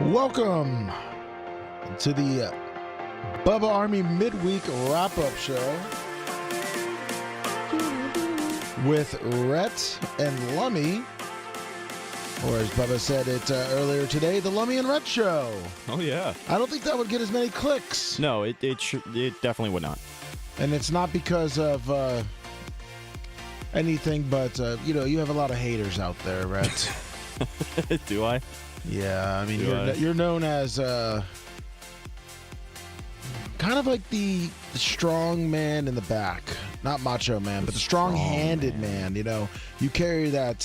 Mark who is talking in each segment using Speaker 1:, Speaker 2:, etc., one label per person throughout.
Speaker 1: Welcome to the Bubba Army Midweek Wrap-Up Show with Rhett and Lummy, or as Bubba said it earlier today, the Lummy and Rhett Show.
Speaker 2: Oh, yeah.
Speaker 1: I don't think that would get as many clicks.
Speaker 2: No, it definitely would not.
Speaker 1: And it's not because of anything, but, you have a lot of haters out there, Rhett.
Speaker 2: Do I?
Speaker 1: Yeah, I mean, you're known as kind of like the strong man in the back. Not macho man, but the strong-handed man. You know, you carry that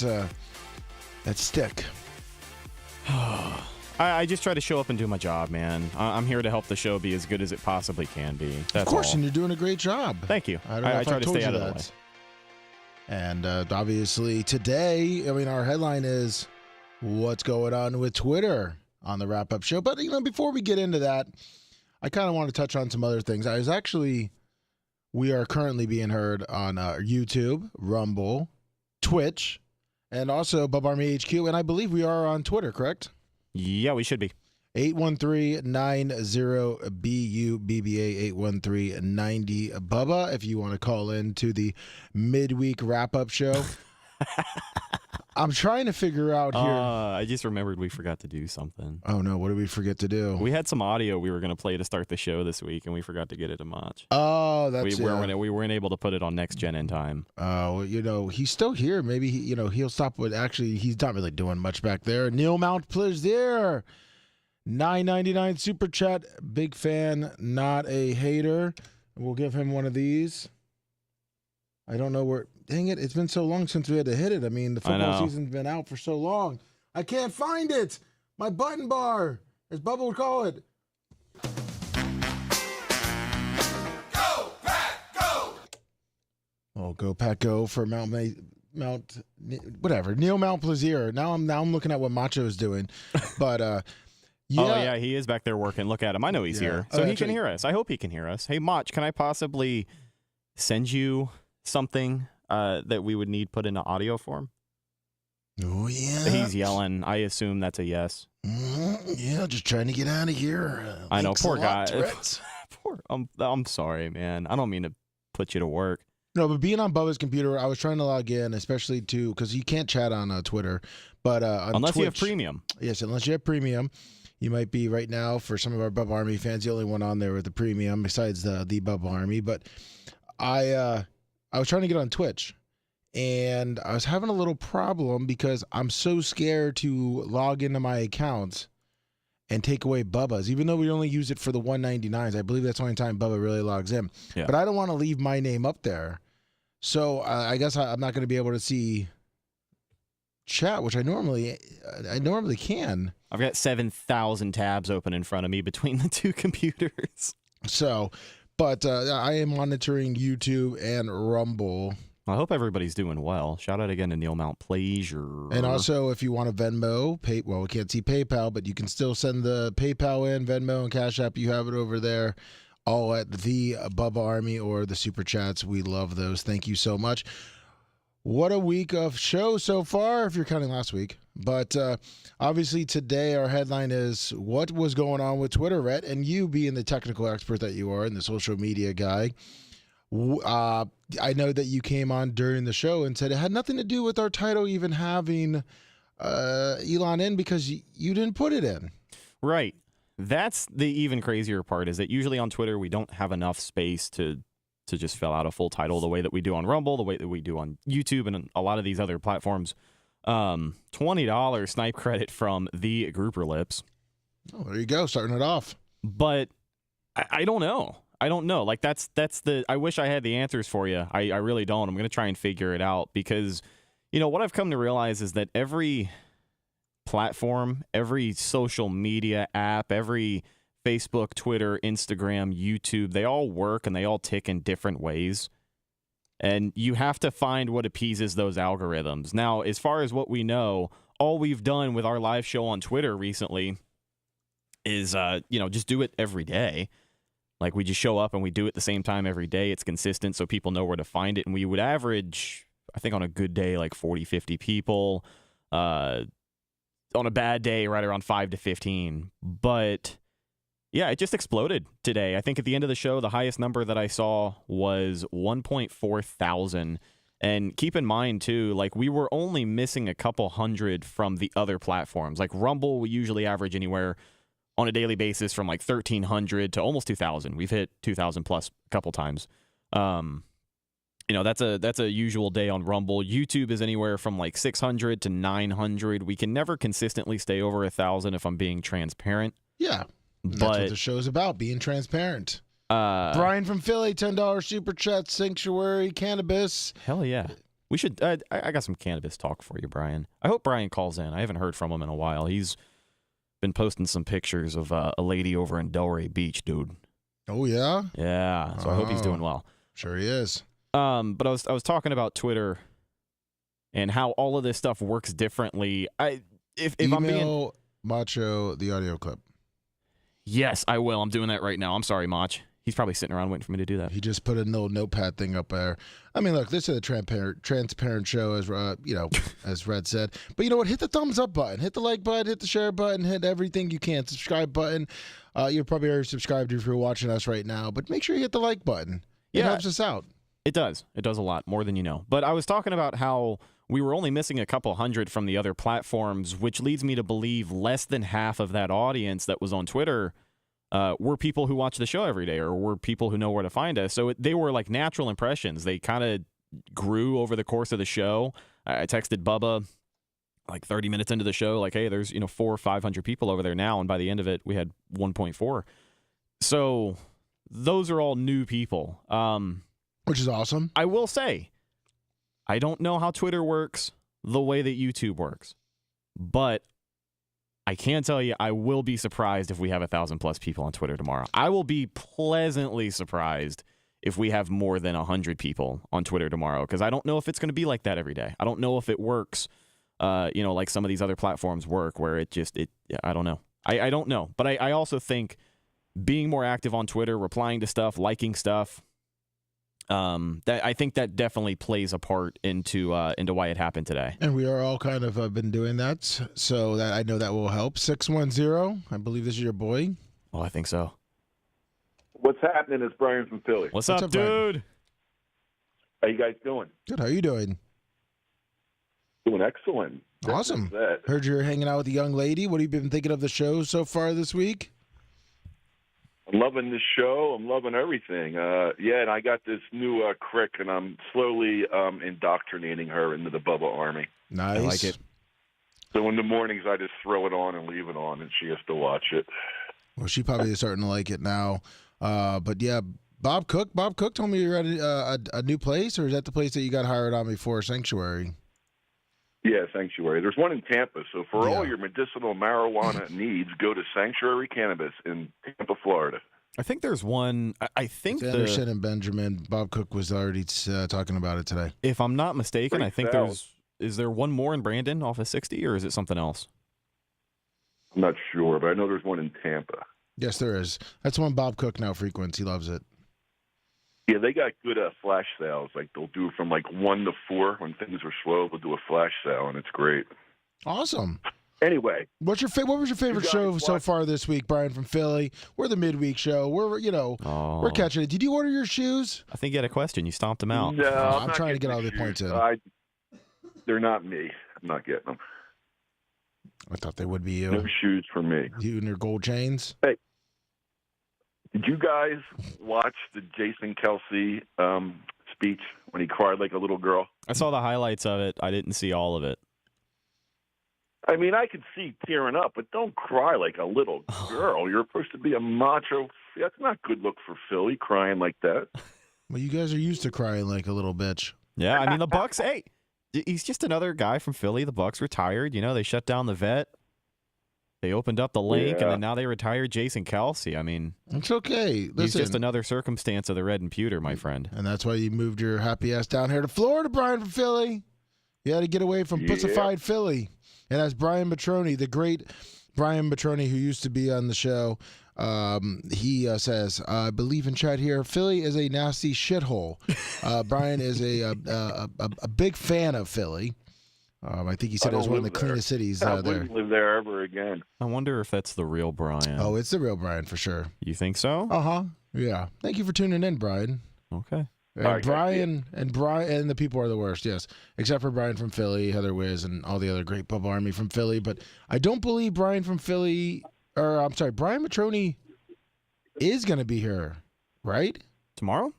Speaker 1: stick.
Speaker 2: I just try to show up and do my job, man. I'm here to help the show be as good as it possibly can be. That's
Speaker 1: of course,
Speaker 2: all.
Speaker 1: And you're doing a great job.
Speaker 2: Thank you.
Speaker 1: I
Speaker 2: try to stay out of the way.
Speaker 1: And obviously today, I mean, our headline is what's going on with Twitter on the wrap-up show. But, before we get into that, I kind of want to touch on some other things. We are currently being heard on YouTube, Rumble, Twitch, and also Bubba Army HQ. And I believe we are on Twitter, correct?
Speaker 2: Yeah, we should be.
Speaker 1: 813-90-BUBBA, 813-90-Bubba, if you want to call in to the midweek wrap-up show. I'm trying to figure out here.
Speaker 2: I just remembered we forgot to do something.
Speaker 1: Oh, no. What did we forget to do?
Speaker 2: We had some audio we were going to play to start the show this week, and we forgot to get it to Mach.
Speaker 1: Oh, that's
Speaker 2: we weren't able to put it on Next Gen in time.
Speaker 1: Oh, he's still here. Maybe, he'll stop with, actually, he's not really doing much back there. Neil Mount Plaisir, $9.99 super chat. Big fan, not a hater. We'll give him one of these. I don't know where. Dang it, it's been so long since we had to hit it. I mean, the football season's been out for so long. I can't find it. My button bar, as Bubba would call it.
Speaker 3: Go, Pack, go!
Speaker 1: Oh, go, Pack, go for whatever. Neil Mount Plaisir. Now I'm looking at what Macho is doing. But, yeah.
Speaker 2: Oh, yeah, he is back there working. Look at him. I know he's here. So he can hear us. I hope he can hear us. Hey, Mach, can I possibly send you something that we would need put into audio form?
Speaker 1: Oh, yeah.
Speaker 2: He's yelling. I assume that's a yes.
Speaker 1: Yeah, just trying to get out of here.
Speaker 2: I know, poor guy.
Speaker 1: Poor.
Speaker 2: I'm sorry, man. I don't mean to put you to work.
Speaker 1: No, but being on Bubba's computer, I was trying to log in, especially because you can't chat on Twitter. But on
Speaker 2: unless
Speaker 1: Twitch,
Speaker 2: you have premium.
Speaker 1: Yes, unless you have premium. You might be right now, for some of our Bubba Army fans, the only one on there with the premium besides the Bubba Army. But I was trying to get on Twitch, and I was having a little problem because I'm so scared to log into my accounts and take away Bubba's, even though we only use it for the 199s. I believe that's the only time Bubba really logs in.
Speaker 2: Yeah.
Speaker 1: But I don't want to leave my name up there. So I guess I'm not going to be able to see chat, which I normally can.
Speaker 2: I've got 7,000 tabs open in front of me between the two computers.
Speaker 1: So, but I am monitoring YouTube and Rumble.
Speaker 2: I hope everybody's doing well. Shout out again to Neil Mount Plaisir.
Speaker 1: And also, if you want a Venmo, we can't see PayPal, but you can still send the PayPal in, Venmo and Cash App. You have it over there, all at the Bubba Army or the Super Chats. We love those. Thank you so much. What a week of show so far, if you're counting last week. But obviously today our headline is what was going on with Twitter, Rhett, and you being the technical expert that you are and the social media guy. I know that you came on during the show and said it had nothing to do with our title even having Elon in because you didn't put it in.
Speaker 2: Right. That's the even crazier part, is that usually on Twitter we don't have enough space to just fill out a full title the way that we do on Rumble, the way that we do on YouTube and a lot of these other platforms. $20 snipe credit from the Grouper Lips.
Speaker 1: Oh, there you go, starting it off.
Speaker 2: But I don't know. Like that's I wish I had the answers for you. I really don't. I'm going to try and figure it out because, what I've come to realize is that every platform, every social media app, every Facebook, Twitter, Instagram, YouTube, they all work and they all tick in different ways. And you have to find what appeases those algorithms. Now, as far as what we know, all we've done with our live show on Twitter recently is, just do it every day. Like, we just show up and we do it the same time every day. It's consistent so people know where to find it. And we would average, I think on a good day, like 40, 50 people. on a bad day right around 5 to 15. But yeah, it just exploded today. I think at the end of the show, the highest number that I saw was 1.4 thousand. And keep in mind, too, like we were only missing a couple hundred from the other platforms. Like Rumble, we usually average anywhere on a daily basis from like 1,300 to almost 2,000. We've hit 2,000 plus a couple times. That's a usual day on Rumble. YouTube is anywhere from like 600 to 900. We can never consistently stay over 1,000 if I'm being transparent.
Speaker 1: Yeah. That's
Speaker 2: But
Speaker 1: what the show's about, being transparent. Brian from Philly, $10 super chat, Sanctuary, Cannabis.
Speaker 2: Hell yeah. We should. I got some cannabis talk for you, Brian. I hope Brian calls in. I haven't heard from him in a while. He's been posting some pictures of a lady over in Delray Beach, dude.
Speaker 1: Oh, yeah?
Speaker 2: Yeah. So I hope he's doing well.
Speaker 1: Sure he is.
Speaker 2: But I was talking about Twitter and how all of this stuff works differently. If I'm being
Speaker 1: Email Macho the audio clip.
Speaker 2: Yes, I will. I'm doing that right now. I'm sorry, Mach. He's probably sitting around waiting for me to do that.
Speaker 1: He just put a little notepad thing up there. I mean, look, this is a transparent show, as as Red said. But you know what? Hit the thumbs up button, hit the like button, hit the share button, hit everything you can. Subscribe button. You're probably already subscribed if you're watching us right now. But make sure you hit the like button. It helps us out.
Speaker 2: It does. It does a lot, more than you know. But I was talking about how we were only missing a couple hundred from the other platforms, which leads me to believe less than half of that audience that was on Twitter were people who watch the show every day or were people who know where to find us. So they were like natural impressions. They kind of grew over the course of the show. I texted Bubba like 30 minutes into the show, like, hey, there's 400 or 500 people over there now. And by the end of it, we had 1.4. So those are all new people.
Speaker 1: Which is awesome.
Speaker 2: I will say, I don't know how Twitter works the way that YouTube works, but I can tell you I will be surprised if we have 1,000 plus people on Twitter tomorrow. I will be pleasantly surprised if we have more than 100 people on Twitter tomorrow, because I don't know if it's going to be like that every day. I don't know if it works, like some of these other platforms work, where I don't know. I don't know. But I also think being more active on Twitter, replying to stuff, liking stuff, that I think that definitely plays a part into why it happened today.
Speaker 1: And we are all kind of been doing that, so that I know that will help. 610, I believe this is your boy.
Speaker 2: Oh, I think so.
Speaker 4: What's happening? It's Brian from Philly.
Speaker 2: What's up,
Speaker 1: Brian?
Speaker 2: dude?
Speaker 4: How you guys doing?
Speaker 1: Good, how you doing?
Speaker 4: Doing excellent.
Speaker 1: Awesome.
Speaker 4: That's that.
Speaker 1: Heard you're hanging out with a young lady. What have you been thinking of the show so far this week?
Speaker 4: I'm loving the show. I'm loving everything. And I got this new crick, and I'm slowly indoctrinating her into the Bubba Army.
Speaker 1: Nice.
Speaker 2: I like it.
Speaker 4: So in the mornings, I just throw it on and leave it on, and she has to watch it.
Speaker 1: Well, she probably is starting to like it now. But yeah, Bob Cook told me you're at a new place, or is that the place that you got hired on before, Sanctuary?
Speaker 4: Yeah, Sanctuary. There's one in Tampa. So for all your medicinal marijuana needs, go to Sanctuary Cannabis in Tampa, Florida.
Speaker 2: I think there's one. I think
Speaker 1: It's Anderson and Benjamin. Bob Cook was already talking about it today.
Speaker 2: if I'm not mistaken,
Speaker 4: Pretty
Speaker 2: I think
Speaker 4: south.
Speaker 2: is there one more in Brandon off of 60, or is it something else?
Speaker 4: I'm not sure, but I know there's one in Tampa.
Speaker 1: Yes, there is. That's one Bob Cook now frequents. He loves it.
Speaker 4: Yeah, they got good flash sales. Like they'll do from like 1 to 4 when things are slow. They'll do a flash sale, and it's great.
Speaker 1: Awesome.
Speaker 4: Anyway,
Speaker 1: What was your favorite
Speaker 4: guys
Speaker 1: show so
Speaker 4: watch-
Speaker 1: far this week, Brian from Philly? We're the midweek show. We're catching it. Did you order your shoes?
Speaker 2: I think you had a question. You stomped him out.
Speaker 4: no,
Speaker 1: I'm
Speaker 4: not
Speaker 1: trying to
Speaker 4: getting
Speaker 1: get all the
Speaker 4: shoes.
Speaker 1: points in.
Speaker 4: They're not me. I'm not getting them.
Speaker 1: I thought they would be
Speaker 4: No
Speaker 1: you.
Speaker 4: shoes for me.
Speaker 1: You and your gold chains.
Speaker 4: Did you guys watch the Jason Kelsey speech when he cried like a little girl?
Speaker 2: I saw the highlights of it. I didn't see all of it.
Speaker 4: I mean, I could see tearing up, but don't cry like a little girl. You're supposed to be a macho. That's not good look for Philly, crying like that.
Speaker 1: Well, you guys are used to crying like a little bitch.
Speaker 2: Yeah, I mean the Bucks. Hey, he's just another guy from Philly. The Bucks retired. They shut down the vet. They opened up the link, and then now they retired Jason Kelsey. I mean,
Speaker 1: It's okay.
Speaker 2: he's
Speaker 1: Listen,
Speaker 2: just another circumstance of the red and pewter, my friend.
Speaker 1: and that's why you moved your happy ass down here to Florida, Brian from Philly. You had to get away from pussified Philly. And as Brian Matroni, the great Brian Matroni, who used to be on the show, he says, I believe in chat here, Philly is a nasty shithole. Brian is a big fan of Philly. I think he said it was one of the cleanest cities
Speaker 4: I
Speaker 1: there.
Speaker 4: wouldn't live there ever again.
Speaker 2: I wonder if that's the real Brian.
Speaker 1: Oh, it's the real Brian for sure.
Speaker 2: You think so?
Speaker 1: Uh-huh. Yeah. Thank you for tuning in, Brian.
Speaker 2: Okay.
Speaker 1: And
Speaker 4: All right,
Speaker 1: Brian and the people are the worst, yes. Except for Brian from Philly, Heather Wiz, and all the other great Bubba Army from Philly. But I don't believe Brian from Philly, Brian Matroni is going to be here, right?
Speaker 2: Tomorrow?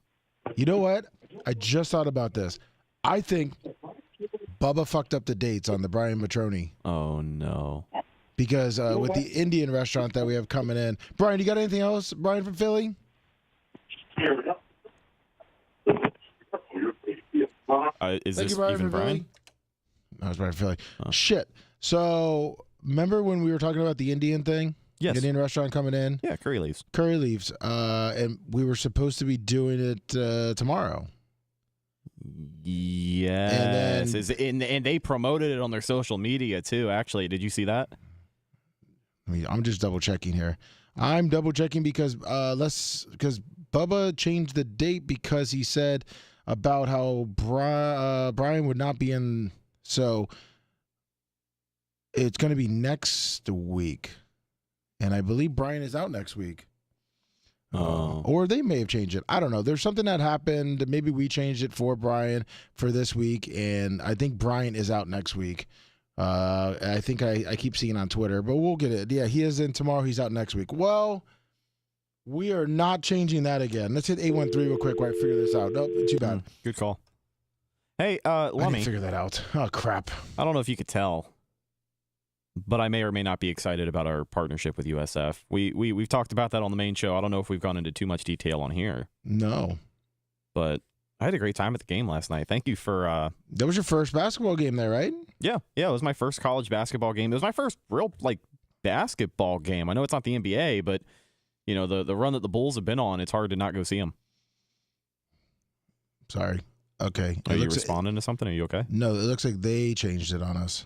Speaker 1: You know what? I just thought about this. I think Bubba fucked up the dates on the Brian Matroni.
Speaker 2: Oh, no.
Speaker 1: Because with the Indian restaurant that we have coming in. Brian, you got anything else, Brian from Philly?
Speaker 2: Is
Speaker 1: Thank
Speaker 2: this
Speaker 1: you, Brian
Speaker 2: even
Speaker 1: from
Speaker 2: Brian?
Speaker 1: Philly. No, it's Brian from Philly.
Speaker 2: Oh.
Speaker 1: Shit. So, remember when we were talking about the Indian thing?
Speaker 2: Yes.
Speaker 1: Indian restaurant coming in?
Speaker 2: Yeah, curry leaves.
Speaker 1: Curry leaves. And we were supposed to be doing it tomorrow.
Speaker 2: Yes. And they promoted it on their social media, too, actually. Did you see that?
Speaker 1: I'm just double checking here. I'm double checking because Bubba changed the date because he said about how Brian would not be in. So it's going to be next week, and I believe Brian is out next week. Or they may have changed it. I don't know. There's something that happened. Maybe we changed it for Brian for this week, and I think Brian is out next week. I think I keep seeing on Twitter, but we'll get it. Yeah, he is in tomorrow. He's out next week. Well, we are not changing that again. Let's hit 813 real quick while I figure this out. Nope, too bad.
Speaker 2: Good call. Hey,
Speaker 1: I
Speaker 2: Lummy.
Speaker 1: didn't figure that out. Oh, crap.
Speaker 2: I don't know if you could tell, but I may or may not be excited about our partnership with USF. We've talked about that on the main show. I don't know if we've gone into too much detail on here.
Speaker 1: No.
Speaker 2: But I had a great time at the game last night. Thank you for...
Speaker 1: That was your first basketball game there, right?
Speaker 2: Yeah, it was my first college basketball game. It was my first real, basketball game. I know it's not the NBA, but, the run that the Bulls have been on, it's hard to not go see them.
Speaker 1: Sorry. Okay.
Speaker 2: Are you responding to something? Are you okay?
Speaker 1: No, it looks like they changed it on us.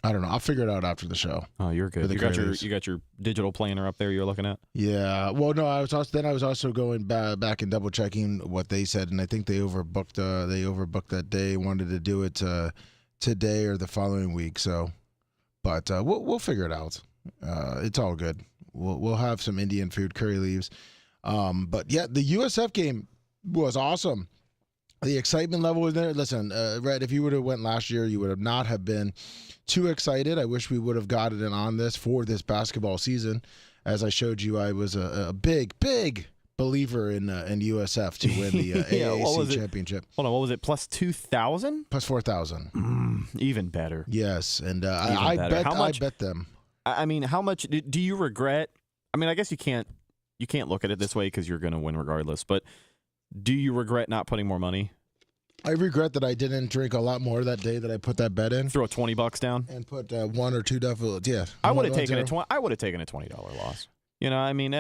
Speaker 1: I don't know. I'll figure it out after the show.
Speaker 2: Oh, you're good. You got your digital planner up there you're looking at?
Speaker 1: Yeah. Well, no, I was also going back and double checking what they said, and I think they overbooked that day, wanted to do it today or the following week. So, but we'll figure it out. It's all good. We'll have some Indian food, curry leaves. But yeah, the USF game was awesome. The excitement level was there. Listen, Red, if you would have went last year, you would have not have been too excited. I wish we would have gotten in on this for this basketball season. As I showed you, I was a big believer in USF to win the AAC championship.
Speaker 2: Hold on, what was it? Plus 2,000?
Speaker 1: Plus 4,000.
Speaker 2: Even better.
Speaker 1: Yes, and I bet them.
Speaker 2: I mean, how much do you regret? I mean, I guess you can't look at it this way because you're going to win regardless. But do you regret not putting more money?
Speaker 1: I regret that I didn't drink a lot more that day that I put that bet in.
Speaker 2: Throw $20 down
Speaker 1: and put one or two definitely. Yeah,
Speaker 2: I would have taken a $20 loss. I mean,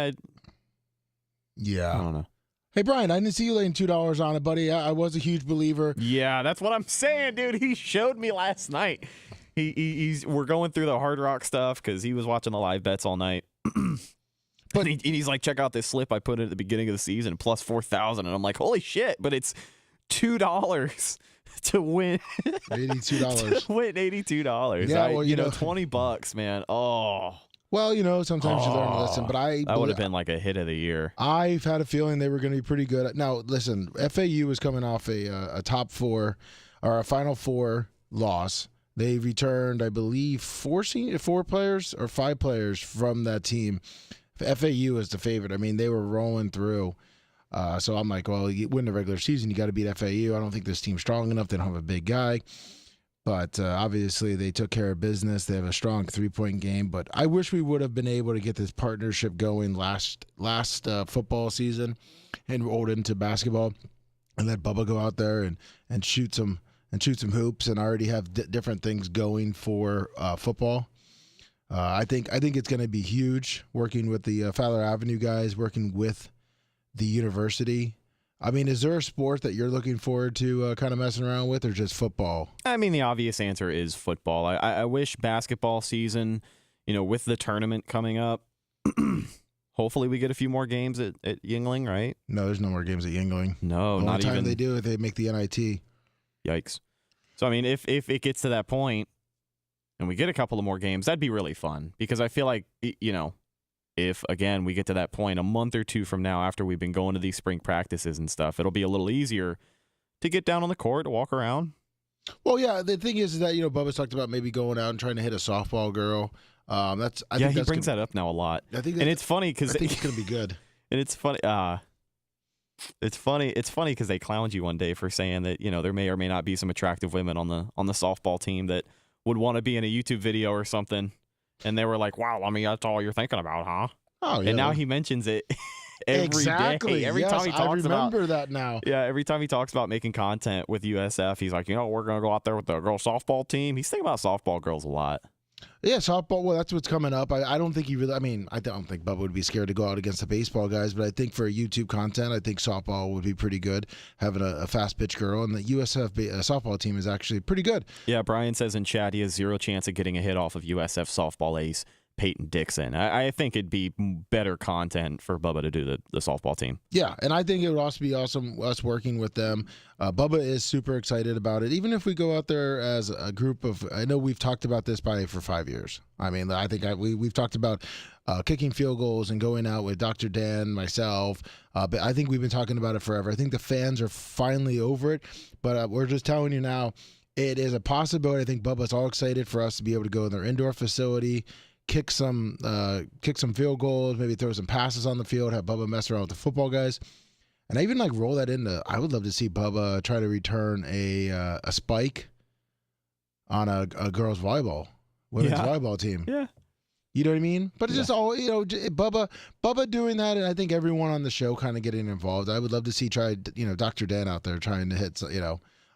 Speaker 1: yeah.
Speaker 2: I don't know.
Speaker 1: Hey Brian, I didn't see you laying $2 on it, buddy. I was a huge believer.
Speaker 2: Yeah, that's what I'm saying, dude. He showed me last night. We're going through the Hard Rock stuff because he was watching the live bets all night. But he's like, check out this slip I put in at the beginning of the season, plus 4,000, and I'm like, holy shit! But it's $2 to win.
Speaker 1: $82.
Speaker 2: To win $82.
Speaker 1: Yeah, well,
Speaker 2: $20, man. Oh.
Speaker 1: Well, sometimes you learn to listen, but
Speaker 2: that would have been like a hit of the year.
Speaker 1: I've had a feeling they were going to be pretty good. Now, listen, FAU was coming off a top four or a Final Four loss. They returned, I believe, four players or five players from that team. FAU is the favorite. I mean, they were rolling through. So I'm like, well, you win the regular season, you got to beat FAU. I don't think this team's strong enough. They don't have a big guy. But obviously, they took care of business. They have a strong three-point game. But I wish we would have been able to get this partnership going last football season and rolled into basketball and let Bubba go out there and shoot some hoops and already have different things going for football. I think it's going to be huge working with the Fowler Avenue guys, working with the university. I mean, is there a sport that you're looking forward to kind of messing around with, or just football?
Speaker 2: I mean, the obvious answer is football. I wish basketball season, with the tournament coming up, hopefully we get a few more games at Yuengling, right?
Speaker 1: No, there's no more games at Yuengling.
Speaker 2: No,
Speaker 1: the
Speaker 2: not
Speaker 1: only time
Speaker 2: even.
Speaker 1: they do it, they make the NIT.
Speaker 2: Yikes. So, I mean, if it gets to that point and we get a couple of more games, that'd be really fun because I feel like, if, again, we get to that point a month or two from now after we've been going to these spring practices and stuff, it'll be a little easier to get down on the court, to walk around.
Speaker 1: Well, yeah, the thing is that, Bubba's talked about maybe going out and trying to hit a softball girl. I think
Speaker 2: he brings that up now a lot.
Speaker 1: I think
Speaker 2: and it's funny because
Speaker 1: I think it's going to be good.
Speaker 2: And it's funny. It's funny because they clowned you one day for saying that there may or may not be some attractive women on the softball team that would want to be in a YouTube video or something, and they were like, "Wow, I mean, that's all you're thinking about, huh?"
Speaker 1: Oh, yeah.
Speaker 2: And now he mentions it every day. Every time he talks about,
Speaker 1: I remember that now.
Speaker 2: Yeah, every time he talks about making content with USF, he's like, we're gonna go out there with the girl softball team. He's thinking about softball girls a lot.
Speaker 1: Yeah, softball. Well, that's what's coming up. I don't think he really. I mean, I don't think Bubba would be scared to go out against the baseball guys, but I think for YouTube content, I think softball would be pretty good. Having a fast pitch girl, and the USF softball team is actually pretty good.
Speaker 2: Yeah, Brian says in chat he has zero chance of getting a hit off of USF softball ace Peyton Dixon. I think it'd be better content for Bubba to do the softball team.
Speaker 1: Yeah, and I think it would also be awesome us working with them. Bubba is super excited about it. Even if we go out there as a group of, I know we've talked about this probably for 5 years. I mean, I think we've talked about kicking field goals and going out with Dr. Dan, myself. But I think we've been talking about it forever. I think the fans are finally over it. But we're just telling you now, it is a possibility. I think Bubba's all excited for us to be able to go in their indoor facility, kick some field goals, maybe throw some passes on the field, have Bubba mess around with the football guys. And I even roll that into, I would love to see Bubba try to return a spike on a girls' women's volleyball team.
Speaker 2: Yeah.
Speaker 1: You know what I mean? But it's just all, Bubba doing that, and I think everyone on the show kind of getting involved. I would love to see Dr. Dan out there trying to hit,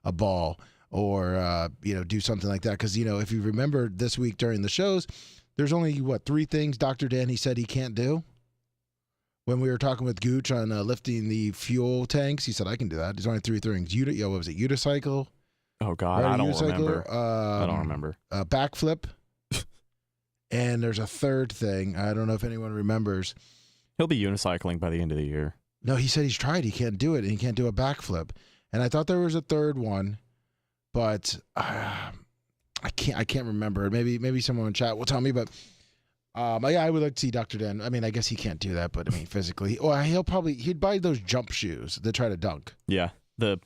Speaker 1: a ball or, do something like that. Because, if you remember this week during the shows, there's only, 3 things Dr. Dan, he said he can't do? When we were talking with Gooch on lifting the fuel tanks, he said, I can do that. There's only 3 things. What was it, unicycle?
Speaker 2: Oh, God, I don't remember. I don't remember.
Speaker 1: Backflip. And there's a third thing. I don't know if anyone remembers.
Speaker 2: He'll be unicycling by the end of the year.
Speaker 1: No, he said he's tried. He can't do it, and he can't do a backflip. And I thought there was a third one, but I can't remember. Maybe someone in chat will tell me, but I would like to see Dr. Dan. I mean, I guess he can't do that, but I mean, physically, he'd buy those jump shoes that try to dunk.
Speaker 2: Yeah, the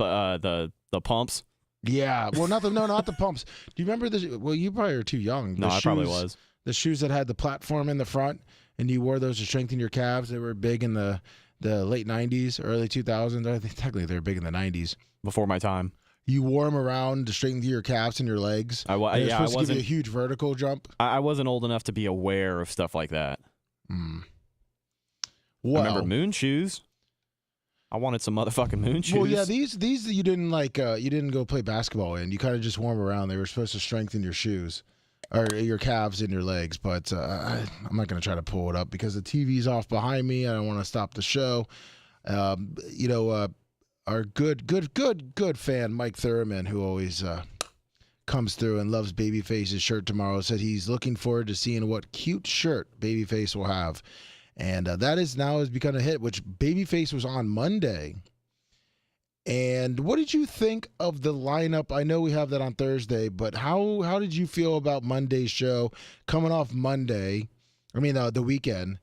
Speaker 2: pumps.
Speaker 1: Yeah, well, not the pumps. Do you remember the? Well, you probably are too young.
Speaker 2: No, I probably was.
Speaker 1: The shoes that had the platform in the front, and you wore those to strengthen your calves. They were big in the late '90s, early 2000s. I think technically they were big in the '90s.
Speaker 2: Before my time.
Speaker 1: You wore them around to strengthen your calves and your legs.
Speaker 2: I wasn't
Speaker 1: to give you a huge vertical jump.
Speaker 2: I wasn't old enough to be aware of stuff like that.
Speaker 1: Well,
Speaker 2: I remember moon shoes. I wanted some motherfucking moon shoes.
Speaker 1: Well, yeah, these you didn't you didn't go play basketball in. You kind of just wore them around. They were supposed to strengthen your shoes or your calves and your legs. But I'm not going to try to pull it up because the TV's off behind me. I don't want to stop the show. Our good fan, Mike Thurman, who always comes through and loves Babyface's shirt tomorrow, said he's looking forward to seeing what cute shirt Babyface will have. And that has become a hit, which Babyface was on Monday. And what did you think of the lineup? I know we have that on Thursday, but how did you feel about Monday's show coming off Monday? I mean, the weekend.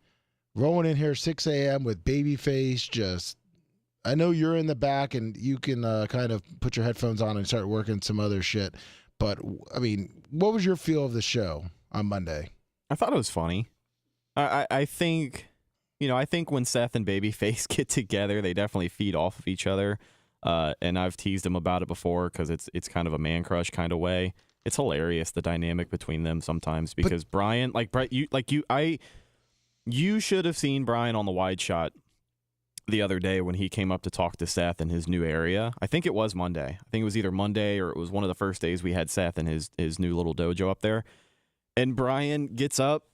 Speaker 1: Rolling in here 6 a.m. with Babyface I know you're in the back and you can kind of put your headphones on and start working some other shit. But, I mean, what was your feel of the show on Monday?
Speaker 2: I thought it was funny. I think, I think when Seth and Babyface get together, they definitely feed off of each other. And I've teased him about it before because it's kind of a man crush kind of way. It's hilarious, the dynamic between them sometimes because Brian, you should have seen Brian on the wide shot the other day when he came up to talk to Seth in his new area. I think it was Monday. I think it was either Monday or it was one of the first days we had Seth in his new little dojo up there. And Brian gets up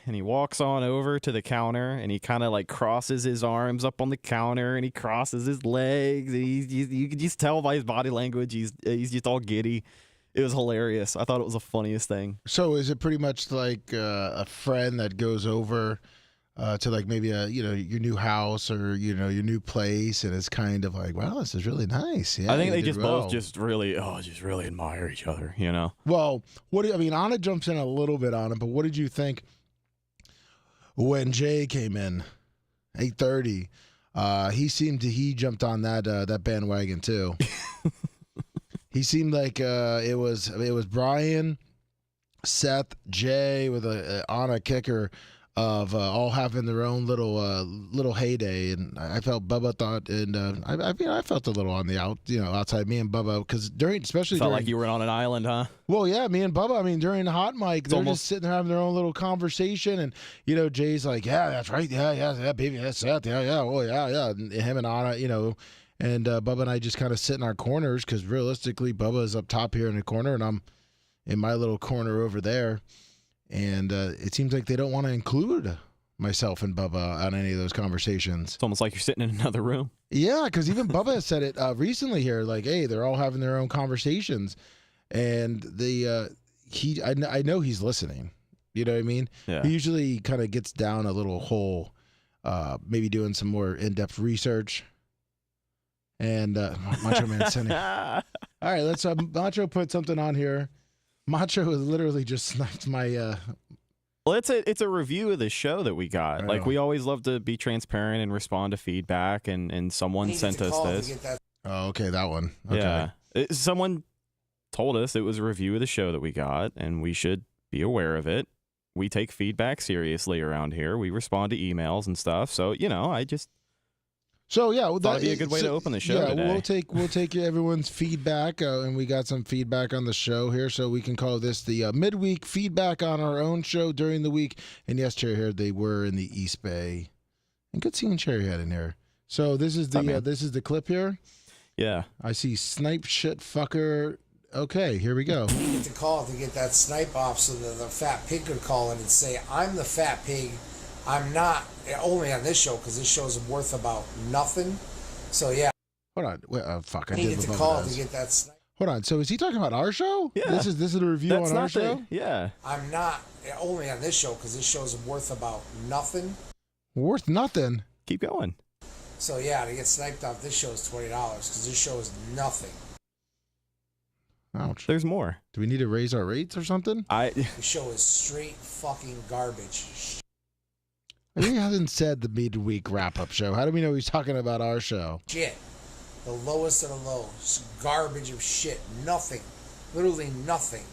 Speaker 2: and he walks on over to the counter and he kind of crosses his arms up on the counter and he crosses his legs. And you can just tell by his body language he's just all giddy. It was hilarious. I thought it was the funniest thing.
Speaker 1: So is it pretty much like a friend that goes over to like maybe your new house or your new place, and it's kind of like, wow, this is really nice. Yeah,
Speaker 2: I think
Speaker 1: you
Speaker 2: they
Speaker 1: did
Speaker 2: just
Speaker 1: well.
Speaker 2: both just really admire each other,
Speaker 1: Well, Anna jumps in a little bit on it, but what did you think when Jay came in 8:30? He jumped on that bandwagon too. He seemed like it was Brian, Seth, Jay with on a kicker of all having their own little heyday, and I felt Bubba thought, and I felt a little on the outside, me and Bubba, because especially
Speaker 2: felt
Speaker 1: during,
Speaker 2: like you were on an island, huh?
Speaker 1: well, yeah, me and Bubba, during the hot mic, they're just sitting there having their own little conversation, and Jay's like, yeah, that's right, yeah, baby, that's that, yeah, well, yeah, and him and Anna, and Bubba and I just kind of sit in our corners, because realistically, Bubba is up top here in the corner, and I'm in my little corner over there. And it seems like they don't want to include myself and Bubba on any of those conversations.
Speaker 2: It's almost like you're sitting in another room.
Speaker 1: Yeah, because even Bubba has said it recently here, like, hey, they're all having their own conversations. And I know he's listening. You know what I mean?
Speaker 2: Yeah.
Speaker 1: He usually kind of gets down a little hole, maybe doing some more in-depth research. And Macho Man sending. All right, let's Macho put something on here. Macho has literally just sniped my.
Speaker 2: Well, it's a review of the show that we got. Like, we always love to be transparent and respond to feedback, and someone sent us this.
Speaker 1: Oh, okay, that one. Okay.
Speaker 2: Yeah, someone told us it was a review of the show that we got, and we should be aware of it. We take feedback seriously around here. We respond to emails and stuff. So I just.
Speaker 1: So yeah,
Speaker 2: that'd be a good way to open the show today.
Speaker 1: We'll take everyone's feedback, and we got some feedback on the show here, so we can call this the midweek feedback on our own show during the week. And yes, Cherryhead, they were in the East Bay, and good seeing Cherryhead in here. So this is the clip here.
Speaker 2: Yeah,
Speaker 1: I see snipe shit fucker. Okay, here we go.
Speaker 5: You get the call to get that snipe off, so that the fat pig could call in and say, "I'm the fat pig. I'm not only on this show because this show's worth about nothing." So yeah.
Speaker 1: Hold on. Wait, fuck. I
Speaker 5: You
Speaker 1: did
Speaker 5: get the call to get that snipe.
Speaker 1: Hold on. So is he talking about our show?
Speaker 2: Yeah.
Speaker 1: This is a review on our show?
Speaker 2: Yeah.
Speaker 5: I'm not only on this show because this show's worth about nothing.
Speaker 1: Worth nothing?
Speaker 2: Keep going.
Speaker 5: So yeah, to get sniped off this show is $20 because this show is nothing.
Speaker 1: Ouch.
Speaker 2: There's more.
Speaker 1: Do we need to raise our rates or something?
Speaker 5: The show is straight fucking garbage.
Speaker 1: He hasn't said the midweek wrap-up show. How do we know he's talking about our show?
Speaker 5: Shit. The lowest of the low. Garbage of shit. Nothing. Literally nothing.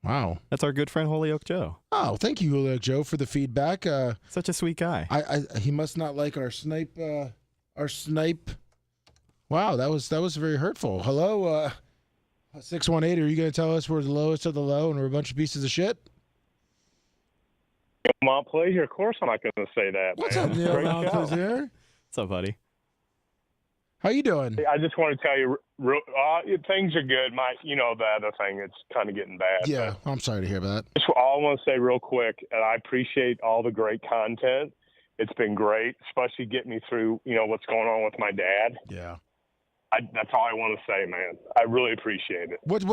Speaker 1: Wow.
Speaker 2: That's our good friend Holyoke Joe.
Speaker 1: Oh, thank you, Holyoke Joe, for the feedback.
Speaker 2: Such a sweet guy.
Speaker 1: He must not like our snipe. Wow, that was very hurtful. Hello, 618. Are you going to tell us we're the lowest of the low and we're a bunch of pieces of shit?
Speaker 6: Mount Pleasure, of course I'm not going to say that.
Speaker 1: What's
Speaker 6: man.
Speaker 1: up, Neil
Speaker 6: Great
Speaker 1: Mount
Speaker 6: show.
Speaker 1: Pleasure?
Speaker 2: What's up, buddy?
Speaker 1: How you doing?
Speaker 6: I just want to tell you, things are good. The other thing, it's kind of getting bad.
Speaker 1: Yeah, I'm sorry to hear that.
Speaker 6: Just all I want to say real quick, and I appreciate all the great content. It's been great, especially getting me through, what's going on with my dad.
Speaker 1: Yeah.
Speaker 6: That's all I want to say, man. I really appreciate it.
Speaker 1: What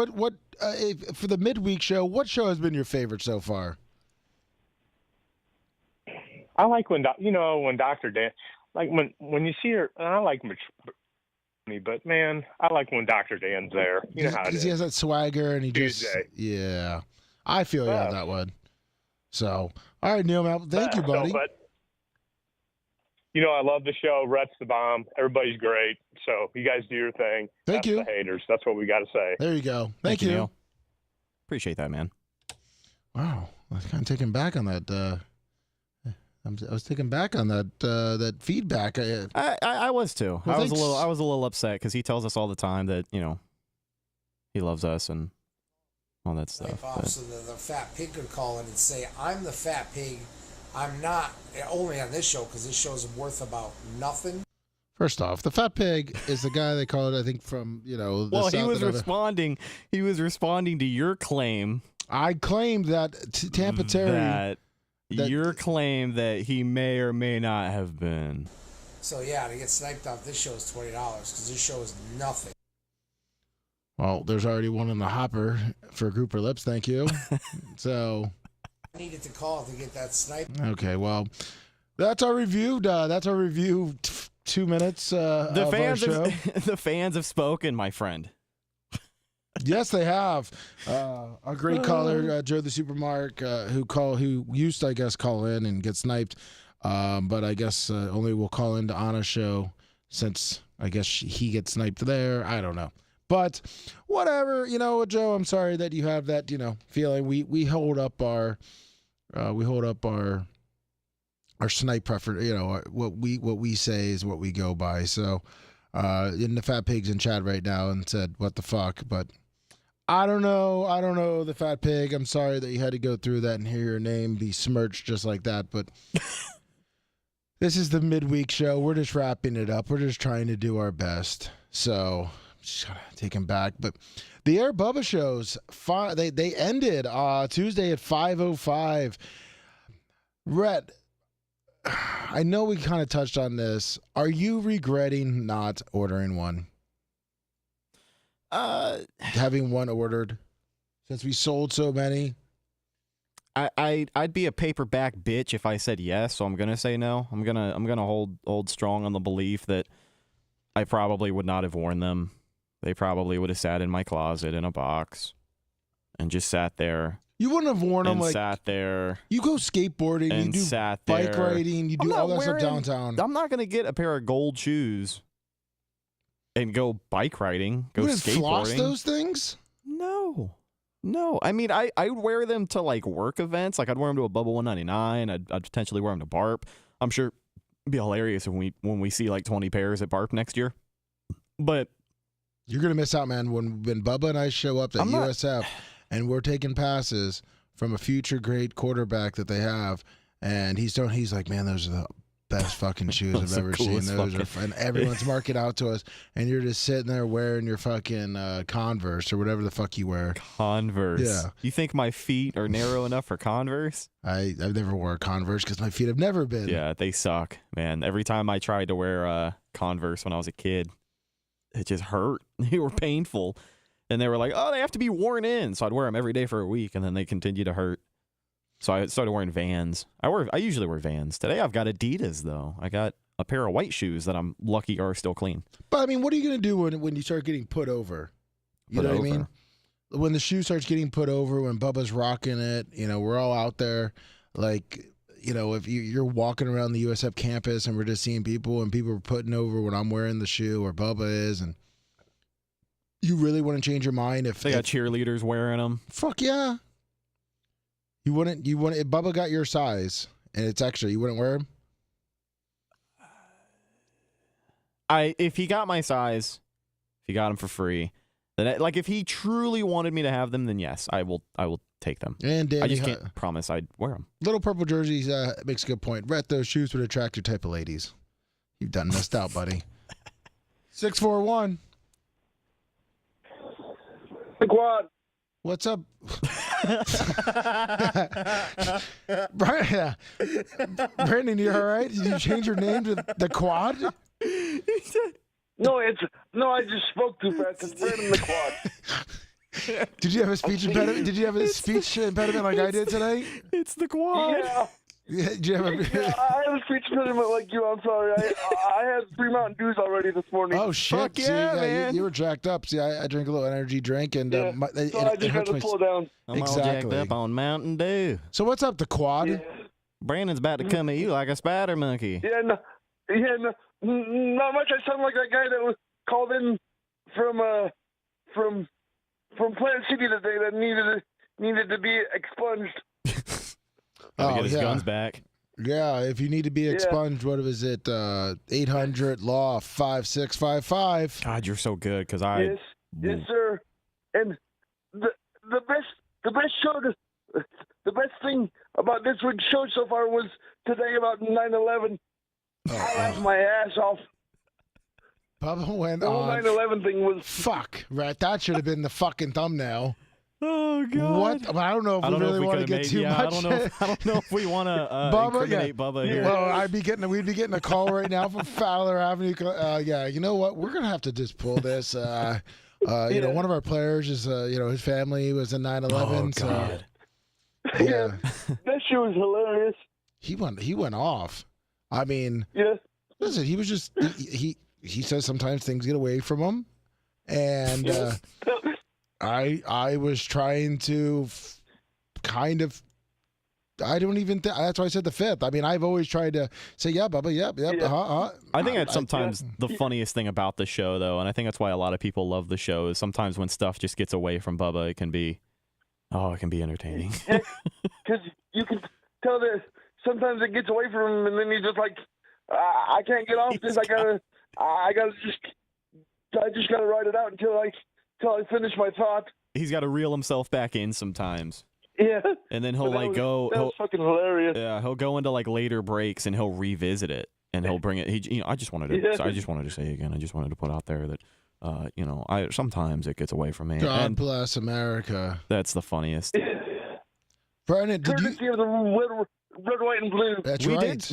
Speaker 1: for the midweek show? What show has been your favorite so far?
Speaker 6: I like when Dr. Dan, like when you see her, I like but man, I like when Dr. Dan's there. You know how it
Speaker 1: Because
Speaker 6: is.
Speaker 1: he has that swagger and he
Speaker 6: Tuesday.
Speaker 1: yeah. I feel you on that one. So, all right, Neil, thank you, buddy.
Speaker 6: I love the show. Rhett's the bomb. Everybody's great. So you guys do your thing.
Speaker 1: Thank you.
Speaker 6: The haters. That's what we got to say.
Speaker 1: There you go. Thank you.
Speaker 2: Neil. Appreciate that, man.
Speaker 1: Wow, I was kind of taken back on that. I was taken back on that feedback.
Speaker 2: I was too.
Speaker 1: Well,
Speaker 2: I was a little upset because he tells us all the time that he loves us and all that stuff.
Speaker 5: So the fat pig could call in and say, "I'm the fat pig. I'm not only on this show because this show's worth about nothing."
Speaker 1: First off, the fat pig is the guy they called, I think, from the
Speaker 2: well,
Speaker 1: South
Speaker 2: he was
Speaker 1: Dakota.
Speaker 2: responding. He was responding to your claim.
Speaker 1: I claimed that Tampa Terry.
Speaker 2: Your claim that he may or may not have been.
Speaker 5: So yeah, to get sniped off this show is $20 because this show is nothing.
Speaker 1: Well, there's already one in the hopper for Grouper Lips. Thank you. So,
Speaker 5: needed to call to get that snipe.
Speaker 1: Okay, well, that's our review. That's our review. 2 minutes.
Speaker 2: The
Speaker 1: of
Speaker 2: fans
Speaker 1: our show.
Speaker 2: the fans have spoken, my friend.
Speaker 1: Yes, they have. A great caller, Joe the Supermark, who used to, I guess, call in and get sniped, but I guess only will call into Anna's show since I guess he gets sniped there. I don't know, but whatever. Joe, I'm sorry that you have that feeling. We hold up our snipe preference. What we say is what we go by. So, in the Fat Pig's in chat right now and said, "What the fuck?" But I don't know the Fat Pig. I'm sorry that you had to go through that and hear your name be smirched just like that. But this is the midweek show. We're just wrapping it up. We're just trying to do our best. So just gotta take him back. But the Air Bubba shows, they ended Tuesday at 5:05. Rhett, I know we kind of touched on this. Are you regretting not ordering one? Having one ordered, since we sold so many.
Speaker 2: I'd be a paperback bitch if I said yes, so I'm gonna say no. I'm gonna hold strong on the belief that I probably would not have worn them. They probably would have sat in my closet in a box and just sat there.
Speaker 1: You wouldn't have worn them
Speaker 2: and
Speaker 1: like
Speaker 2: sat there.
Speaker 1: You go skateboarding,
Speaker 2: and
Speaker 1: you do
Speaker 2: sat
Speaker 1: bike
Speaker 2: there.
Speaker 1: riding, you do all that stuff downtown.
Speaker 2: I'm not gonna get a pair of gold shoes and go bike riding, go
Speaker 1: you wouldn't
Speaker 2: skateboarding.
Speaker 1: floss those things?
Speaker 2: No. I mean, I would wear them to like work events. Like I'd wear them to a Bubba 199. I'd potentially wear them to Barp. I'm sure it'd be hilarious when we see like 20 pairs at Barp next year. But
Speaker 1: you're gonna miss out, man. When Bubba and I show up at USF and we're taking passes from a future great quarterback that they have, and he's like, man, those are the best fucking shoes I've ever seen. Those are fun. And everyone's marking out to us, and you're just sitting there wearing your fucking Converse or whatever the fuck you wear.
Speaker 2: Converse.
Speaker 1: Yeah.
Speaker 2: You think my feet are narrow enough for Converse?
Speaker 1: I've never wore Converse because my feet have never been.
Speaker 2: Yeah, they suck, man. Every time I tried to wear Converse when I was a kid, it just hurt. They were painful. And they were like, oh, they have to be worn in. So I'd wear them every day for a week, and then they continue to hurt. So I started wearing Vans. I usually wear Vans. Today I've got Adidas, though. I got a pair of white shoes that I'm lucky are still clean.
Speaker 1: But, I mean, what are you going to do when you start getting put over? You know what I mean? When the shoe starts getting put over, when Bubba's rocking it, we're all out there. Like, if you're walking around the USF campus and we're just seeing people and people are putting over when I'm wearing the shoe or Bubba is, and you really want to change your mind if
Speaker 2: they got cheerleaders wearing them.
Speaker 1: Fuck yeah. You wouldn't if Bubba got your size and it's extra, you wouldn't wear them?
Speaker 2: If he got my size, if he got them for free, then if he truly wanted me to have them, then yes, I will take them.
Speaker 1: And Danny,
Speaker 2: I just can't promise I'd wear them.
Speaker 1: Little Purple Jerseys makes a good point. Rhett, those shoes would attract your type of ladies. You've done missed out, buddy. 641.
Speaker 7: The quad.
Speaker 1: What's up? Brandon, you all right? Did you change your name to the quad?
Speaker 7: No, I just spoke too fast. It's Brandon the quad.
Speaker 1: Did you have a speech impediment? Did you have a speech impediment like I did today?
Speaker 2: It's the quad.
Speaker 7: Yeah.
Speaker 1: Did you have a...
Speaker 7: I had a speech impediment like you. I'm sorry. I had 3 Mountain Dews already this morning.
Speaker 1: Oh shit!
Speaker 2: Fuck yeah, man.
Speaker 1: You were jacked up. See, I drink a little energy drink, and
Speaker 7: So I just had to slow down.
Speaker 2: I'm all jacked up on Mountain Dew.
Speaker 1: So what's up, the quad?
Speaker 7: Yeah.
Speaker 2: Brandon's about to come at you like a spider monkey.
Speaker 7: Yeah, not much. I sound like that guy that was called in from Plant City today that needed to be expunged.
Speaker 2: Get his guns back.
Speaker 1: Yeah, if you need to be expunged, what was it? 800 Law 5655.
Speaker 2: God, you're so good because
Speaker 7: Yes, sir. And the best thing about this week's show so far was today about 9/11. I laughed my ass off.
Speaker 1: Bubba went
Speaker 7: The whole
Speaker 1: on.
Speaker 7: 9/11 thing was
Speaker 1: Fuck, right? That should have been the fucking thumbnail.
Speaker 2: Oh God!
Speaker 1: What? I don't know if we really want to get too much.
Speaker 2: I don't know if we want to incriminate Bubba here.
Speaker 1: Well, we'd be getting a call right now from Fowler Avenue. Yeah, you know what? We're gonna have to just pull this. One of our players is, his family was in 9/11.
Speaker 2: Oh God!
Speaker 1: Yeah.
Speaker 7: That shit was hilarious.
Speaker 1: He went off. I mean,
Speaker 7: Yeah.
Speaker 1: listen, he was just he says sometimes things get away from him, and I was trying to kind of. I don't even think that's why I said the fifth. I mean, I've always tried to say, yeah, Bubba, yep.
Speaker 7: Yeah.
Speaker 2: I think that's sometimes the funniest thing about the show, though, and I think that's why a lot of people love the show. Is sometimes when stuff just gets away from Bubba, it can be entertaining.
Speaker 7: Because you can tell that sometimes it gets away from him, and then he's just like, I can't get off this. I just gotta ride it out until I finish my thought.
Speaker 2: He's got to reel himself back in sometimes.
Speaker 7: Yeah.
Speaker 2: And then he'll
Speaker 7: That was fucking hilarious.
Speaker 2: Yeah, he'll go into like later breaks and he'll revisit it and he'll bring it. I just wanted to say again. I just wanted to put out there that, I sometimes it gets away from me.
Speaker 1: God bless America.
Speaker 2: That's the funniest.
Speaker 1: Brennan, did you?
Speaker 7: Courtesy of the red, white, and blue.
Speaker 1: That's
Speaker 2: we
Speaker 1: right.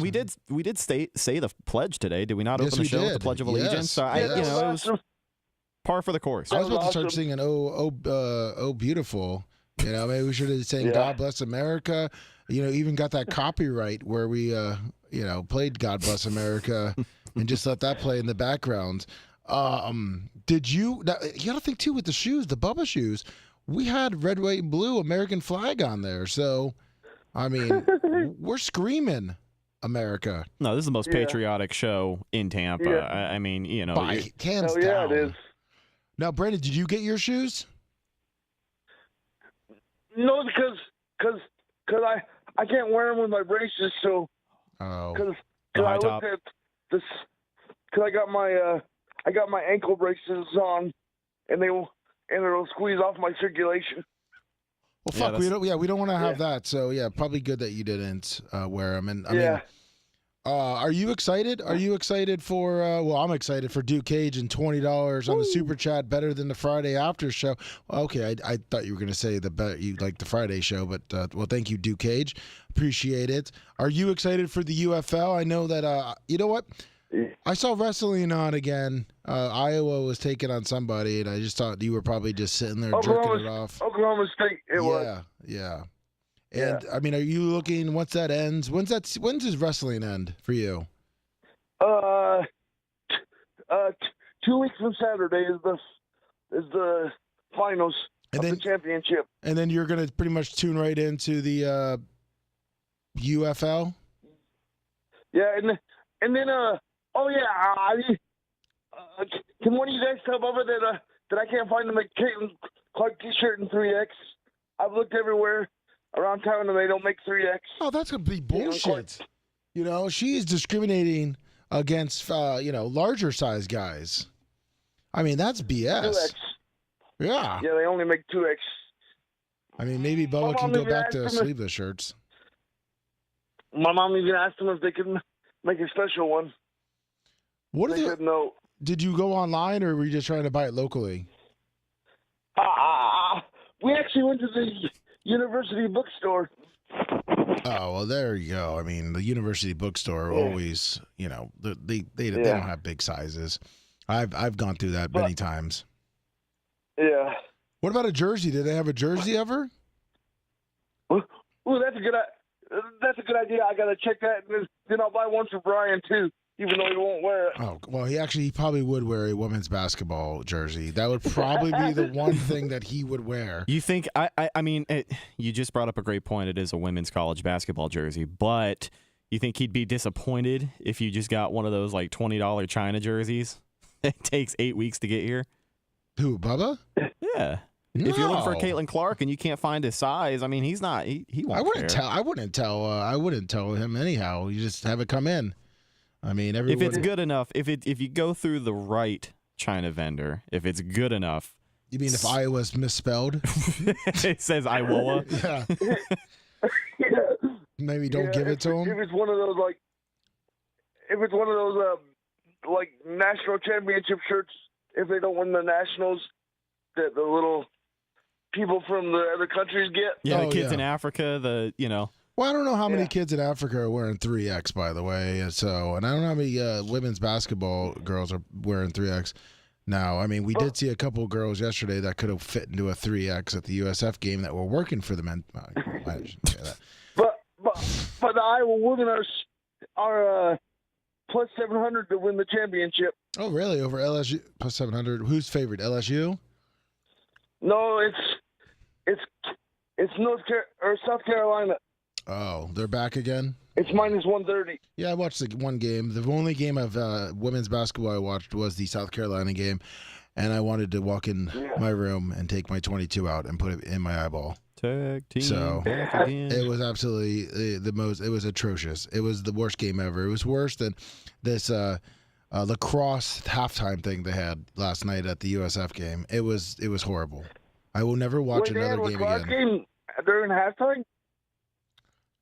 Speaker 2: We did say the pledge today. Did we not
Speaker 1: Yes,
Speaker 2: open the
Speaker 1: we
Speaker 2: show with the
Speaker 1: did.
Speaker 2: Pledge of
Speaker 1: Yes.
Speaker 2: Allegiance? So
Speaker 1: Yes.
Speaker 2: it was par for the course.
Speaker 1: I was about to start
Speaker 7: awesome.
Speaker 1: singing "Oh Beautiful." Maybe we should have sang
Speaker 7: Yeah.
Speaker 1: "God Bless America." Even got that copyright where we, played "God Bless America" and just let that play in the background. Did you? Now, you got to think too with the shoes, the Bubba shoes. We had red, white, and blue American flag on there, so I mean, we're screaming America.
Speaker 2: No, this is the most
Speaker 7: Yeah.
Speaker 2: patriotic show in Tampa.
Speaker 7: Yeah.
Speaker 2: I mean,
Speaker 1: By hands
Speaker 7: Hell yeah,
Speaker 1: down.
Speaker 7: it is.
Speaker 1: Now, Brandon, did you get your shoes?
Speaker 7: No, because I can't wear them with my braces, so
Speaker 1: Oh,
Speaker 7: because
Speaker 2: The high
Speaker 7: I
Speaker 2: top.
Speaker 7: looked at this because I got my ankle braces on, and it'll squeeze off my circulation.
Speaker 1: well,
Speaker 2: Yeah,
Speaker 1: fuck. We don't want to have that. So yeah, probably good that you didn't wear them. And I mean, are you excited? Are you excited for? Well, I'm excited for Duke Cage and $20 on the super chat. Better than the Friday after show. Okay, I thought you were going to say you like the Friday show, but well, thank you, Duke Cage. Appreciate it. Are you excited for the UFL? I know that. You know what? I saw wrestling on again. Iowa was taking on somebody, and I just thought you were probably just sitting there jerking it off.
Speaker 7: Oklahoma State. It was.
Speaker 1: Yeah. And I mean, are you looking? Once that ends, when's does wrestling end for you?
Speaker 7: 2 weeks from Saturday is the finals of the championship.
Speaker 1: And then you're gonna pretty much tune right into the UFL.
Speaker 7: Yeah, and then can one of you guys tell Bubba that I can't find the Caitlin Clark T-shirt in 3X? I've looked everywhere around town and they don't make 3X.
Speaker 1: Oh, that's gonna be bullshit. She's discriminating against larger size guys. I mean, that's BS.
Speaker 7: 2X.
Speaker 1: Yeah.
Speaker 7: Yeah, they only make 2X.
Speaker 1: I mean, maybe Bubba can go back to sleeveless shirts.
Speaker 7: My mom even asked them if they could make a special one.
Speaker 1: What are
Speaker 7: They said no.
Speaker 1: Did you go online or were you just trying to buy it locally?
Speaker 7: We actually went to the university bookstore.
Speaker 1: Oh, well, there you go. I mean, the university bookstore always, they don't have big sizes. I've gone through that many times.
Speaker 7: Yeah.
Speaker 1: What about a jersey? Did they have a jersey ever?
Speaker 7: Ooh, that's a good idea. I gotta check that, and then I'll buy one for Brian too, even though he won't wear it.
Speaker 1: Oh, well, he probably would wear a women's basketball jersey. That would probably be the one thing that he would wear.
Speaker 2: You think? I mean, you just brought up a great point. It is a women's college basketball jersey, but you think he'd be disappointed if you just got one of those like $20 China jerseys? It takes 8 weeks to get here.
Speaker 1: Who, Bubba?
Speaker 2: Yeah.
Speaker 1: No.
Speaker 2: If you're looking for Caitlin Clark and you can't find his size, I mean, he's not. He won't.
Speaker 1: I wouldn't tell him anyhow. You just have it come in. I mean,
Speaker 2: if it's good enough, if you go through the right China vendor, if it's good enough.
Speaker 1: You mean if Iowa's misspelled?
Speaker 2: It says Iowa.
Speaker 1: Yeah. Maybe don't give it to him.
Speaker 7: If it's one of those like national championship shirts, if they don't win the nationals, that the little people from the other countries get.
Speaker 2: Yeah, the kids in Africa,
Speaker 1: Well, I don't know how many kids in Africa are wearing 3X, by the way. And I don't know how many women's basketball girls are wearing 3X. No, I mean, we did see a couple of girls yesterday that could have fit into a 3X at the USF game that were working for the men. I shouldn't say that.
Speaker 7: But the Iowa women are plus 700 to win the championship.
Speaker 1: Oh, really? Over LSU plus 700. Who's favored? LSU?
Speaker 7: No, it's South Carolina.
Speaker 1: Oh, they're back again?
Speaker 7: It's minus 130.
Speaker 1: Yeah, I watched the one game. The only game of women's basketball I watched was the South Carolina game, and I wanted to walk in my room and take my 22 out and put it in my eyeball.
Speaker 2: Tag team
Speaker 1: So
Speaker 2: back again.
Speaker 1: it was absolutely the most. It was atrocious. It was the worst game ever. It was worse than this lacrosse halftime thing they had last night at the USF game. It was horrible. I will never watch another game again.
Speaker 7: Game during halftime?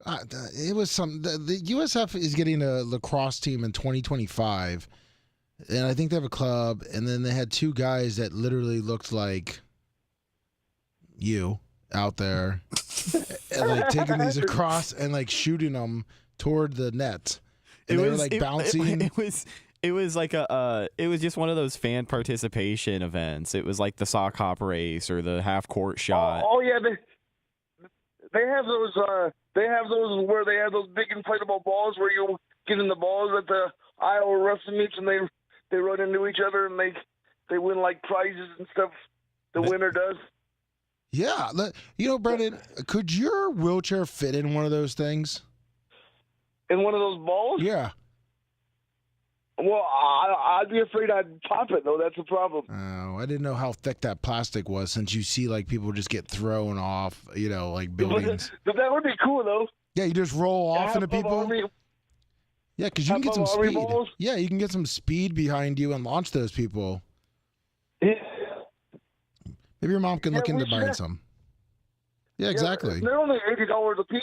Speaker 1: It was the USF is getting a lacrosse team in 2025, and I think they have a club. And then they had two guys that literally looked like you out there, and, like taking these across and like shooting them toward the net. And they were like bouncing.
Speaker 2: It was like it was just one of those fan participation events. It was like the sock hop race or the half court shot.
Speaker 7: Oh yeah, they have those. They have those where they have those big inflatable balls where you get in the balls at the Iowa wrestling meets, and they run into each other and they win like prizes and stuff. The winner does.
Speaker 1: Yeah, Brendan, could your wheelchair fit in one of those things?
Speaker 7: In one of those balls?
Speaker 1: Yeah.
Speaker 7: Well, I'd be afraid I'd pop it, though. That's the problem.
Speaker 1: Oh, I didn't know how thick that plastic was, since you see like people just get thrown off, like buildings.
Speaker 7: But that would be cool, though.
Speaker 1: Yeah, you just roll off into people. Yeah, because you can get some speed.
Speaker 7: Balls?
Speaker 1: Yeah, you can get some speed behind you and launch those people.
Speaker 7: Yeah.
Speaker 1: Maybe your mom can look into buying some. Yeah, exactly.
Speaker 7: They're only $80 a piece.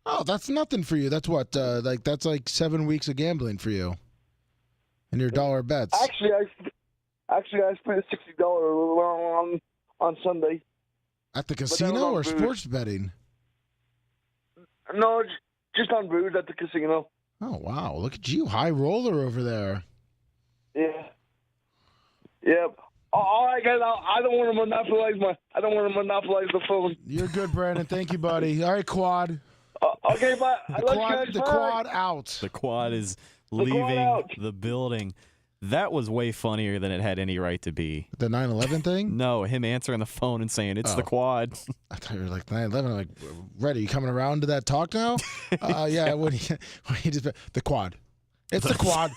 Speaker 1: Oh, that's nothing for you. That's what, that's like 7 weeks of gambling for you. And your dollar bets.
Speaker 7: Actually, I spent $60 on Sunday.
Speaker 1: At the casino or
Speaker 7: booze.
Speaker 1: sports betting?
Speaker 7: No, just on booze at the casino.
Speaker 1: Oh wow! Look at you, high roller over there.
Speaker 7: Yeah. Yep. All right, guys. I don't want to monopolize the phone.
Speaker 1: You're good, Brandon. Thank you, buddy. All right, quad.
Speaker 7: Okay, bye.
Speaker 1: The quad out.
Speaker 2: The quad is leaving the building. That was way funnier than it had any right to be.
Speaker 1: The 9/11 thing?
Speaker 2: No, him answering the phone and saying, it's the quad.
Speaker 1: I thought you were like 9/11. I'm like, Red, are you coming around to that talk now? Yeah, the quad. It's the quad.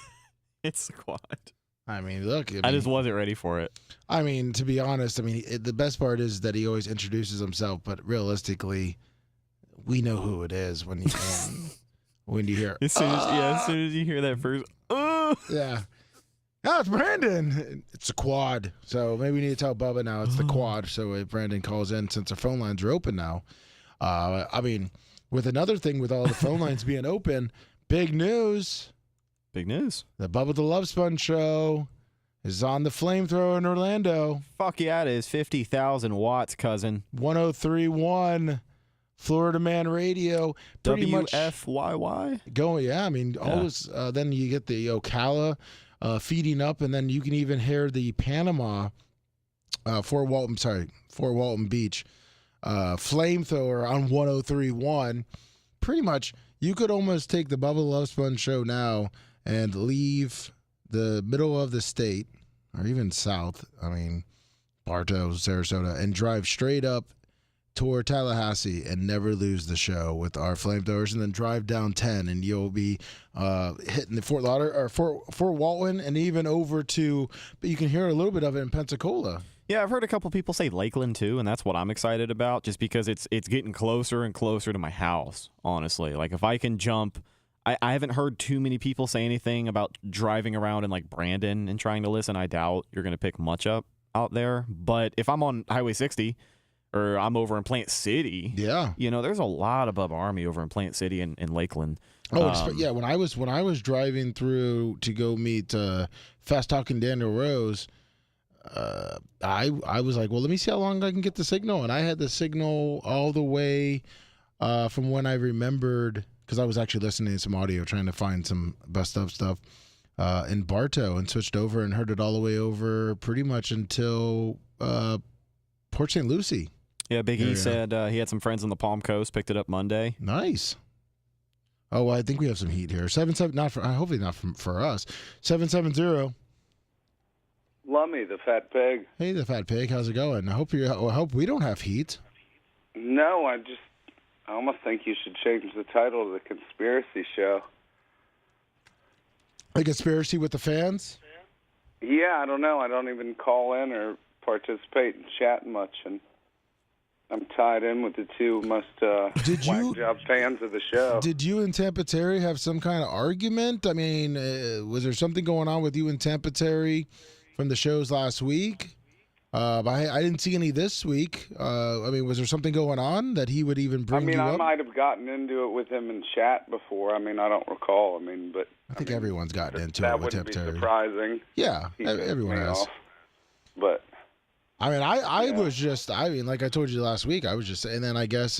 Speaker 2: It's the quad.
Speaker 1: I mean, look.
Speaker 2: I just wasn't ready for it.
Speaker 1: I mean, to be honest, the best part is that he always introduces himself, but realistically, we know who it is when you hear.
Speaker 2: As soon as you hear that first,
Speaker 1: yeah. Oh, it's Brandon. It's a quad. So maybe we need to tell Bubba now it's the quad. So if Brandon calls in, since the phone lines are open now. With another thing, with all the phone lines being open, big news.
Speaker 2: Big news.
Speaker 1: The Bubba the Love Sponge show is on the Flamethrower in Orlando.
Speaker 2: Fuck yeah, it is 50,000 watts, cousin.
Speaker 1: 103.1 Florida Man Radio. Pretty
Speaker 2: WFYY.
Speaker 1: Much going, yeah. Always. Then you get the Ocala feeding up, and then you can even hear the Panama, Fort Walton Beach Flamethrower on 103.1. Pretty much, you could almost take the Bubba the Love Sponge show now and leave the middle of the state, or even south, Bartow, Sarasota, and drive straight up toward Tallahassee and never lose the show with our flamethrowers, and then drive down 10 and you'll be hitting the Fort Walton, and even over to, but you can hear a little bit of it in Pensacola.
Speaker 2: Yeah, I've heard a couple people say Lakeland too, and that's what I'm excited about, just because it's getting closer and closer to my house, honestly. Like if I can jump, I haven't heard too many people say anything about driving around in like Brandon and trying to listen. I doubt you're going to pick much up out there, but if I'm on Highway 60 or I'm over in Plant City,
Speaker 1: yeah,
Speaker 2: there's a lot of Bubba Army over in Plant City and Lakeland.
Speaker 1: Oh, yeah. When I was driving through to go meet Fast Talking Daniel Rose, I was like, well, let me see how long I can get the signal, and I had the signal all the way from when I remembered, because I was actually listening to some audio trying to find some best of stuff. in Bartow and switched over and heard it all the way over pretty much until Port St. Lucie.
Speaker 2: Yeah, Big E said he had some friends on the Palm Coast, picked it up Monday.
Speaker 1: Nice. Oh, well, I think we have some heat here. 77, not for, hopefully not for us. 770.
Speaker 8: Lummy, the fat pig.
Speaker 1: Hey, the fat pig. How's it going? I hope we don't have heat.
Speaker 8: No, I almost think you should change the title to the conspiracy show.
Speaker 1: A conspiracy with the fans?
Speaker 8: Yeah, I don't know. I don't even call in or participate in chat much, and I'm tied in with the two most whack job fans of the show.
Speaker 1: Did you and Tampa Terry have some kind of argument? I mean, was there something going on with you and Tampa Terry from the shows last week? I didn't see any this week. I mean, was there something going on that he would even bring you up?
Speaker 8: I might have gotten into it with him in chat before. I mean, I don't recall. But
Speaker 1: I think everyone's gotten into
Speaker 8: that
Speaker 1: it with Tampa
Speaker 8: wouldn't be
Speaker 1: Terry.
Speaker 8: surprising.
Speaker 1: Yeah, everyone has.
Speaker 8: Off. But
Speaker 1: I mean, I was just, I mean, like I told you last week, I was just, and then I guess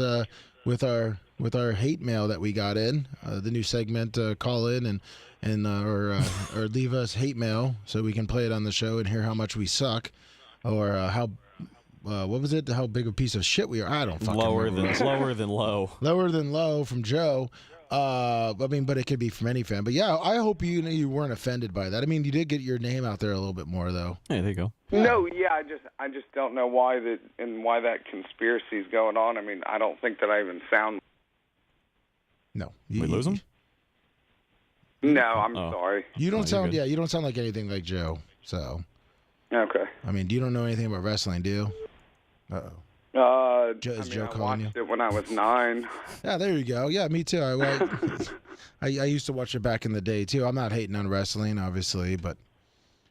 Speaker 1: with our hate mail that we got in, the new segment, call in or leave us hate mail so we can play it on the show and hear how much we suck, or how what was it? How big a piece of shit we are? I don't fucking remember.
Speaker 2: Lower than low.
Speaker 1: Lower than low from Joe. I mean, but it could be from any fan. But yeah, I hope you weren't offended by that. I mean, you did get your name out there a little bit more, though.
Speaker 2: Hey, there you go.
Speaker 8: No, yeah, I just don't know why that conspiracy is going on. I mean, I don't think that I even sound.
Speaker 1: No,
Speaker 2: We lose him?
Speaker 8: No, I'm sorry.
Speaker 1: You don't sound.
Speaker 2: good.
Speaker 1: Yeah, you don't sound like anything like Joe. So,
Speaker 8: Okay.
Speaker 1: I mean, you don't know anything about wrestling, do you? Uh-oh. Is Joe
Speaker 8: I
Speaker 1: calling you?
Speaker 8: watched it when I was 9.
Speaker 1: Yeah, there you go. Yeah, me too. I used to watch it back in the day too. I'm not hating on wrestling, obviously, but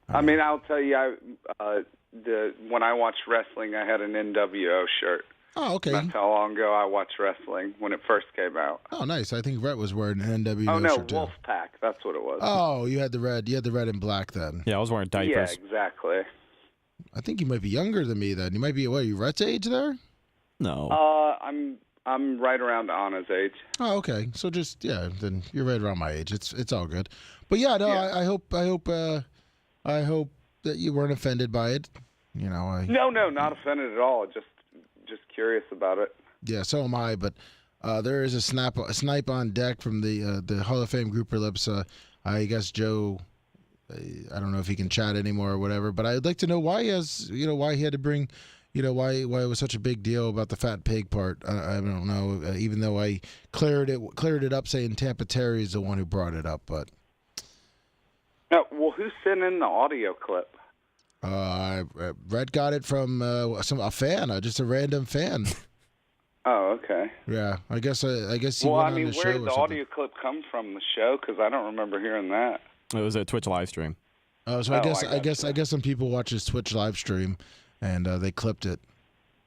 Speaker 8: I mean, I'll tell you, when I watched wrestling, I had an NWO shirt.
Speaker 1: Oh, okay.
Speaker 8: That's how long ago I watched wrestling, when it first came out.
Speaker 1: Oh, nice. I think Rhett was wearing an NWO
Speaker 8: Oh no,
Speaker 1: shirt too.
Speaker 8: Wolfpack. That's what it was.
Speaker 1: Oh, you had the red. You had the red and black then.
Speaker 2: Yeah, I was wearing diapers.
Speaker 8: Yeah, exactly.
Speaker 1: I think you might be younger than me then. You might be what? Are you Rhett's age there?
Speaker 2: No.
Speaker 8: I'm right around Anna's age.
Speaker 1: Oh, okay. So just then you're right around my age. It's all good. But yeah, no,
Speaker 8: Yeah.
Speaker 1: I hope that you weren't offended by it. You know,
Speaker 8: No, not offended at all. Just curious about it.
Speaker 1: Yeah, so am I. But there is a snipe on deck from the Hall of Fame Grouper Lips. I guess Joe. I don't know if he can chat anymore or whatever. But I'd like to know why he has. Why he had to bring. Why it was such a big deal about the fat pig part. I don't know. Even though I cleared it up, saying Tampa Terry is the one who brought it up. But
Speaker 8: Well, who sent in the audio clip?
Speaker 1: Brett got it from a fan, just a random fan.
Speaker 8: Oh, okay.
Speaker 1: Yeah, I guess he
Speaker 8: Well,
Speaker 1: went
Speaker 8: I
Speaker 1: on
Speaker 8: mean,
Speaker 1: the show
Speaker 8: where did
Speaker 1: or
Speaker 8: the
Speaker 1: something.
Speaker 8: audio clip come from? The show? Because I don't remember hearing that.
Speaker 2: It was a Twitch live stream.
Speaker 1: Oh, so I guess some people watch his Twitch live stream, and they clipped it.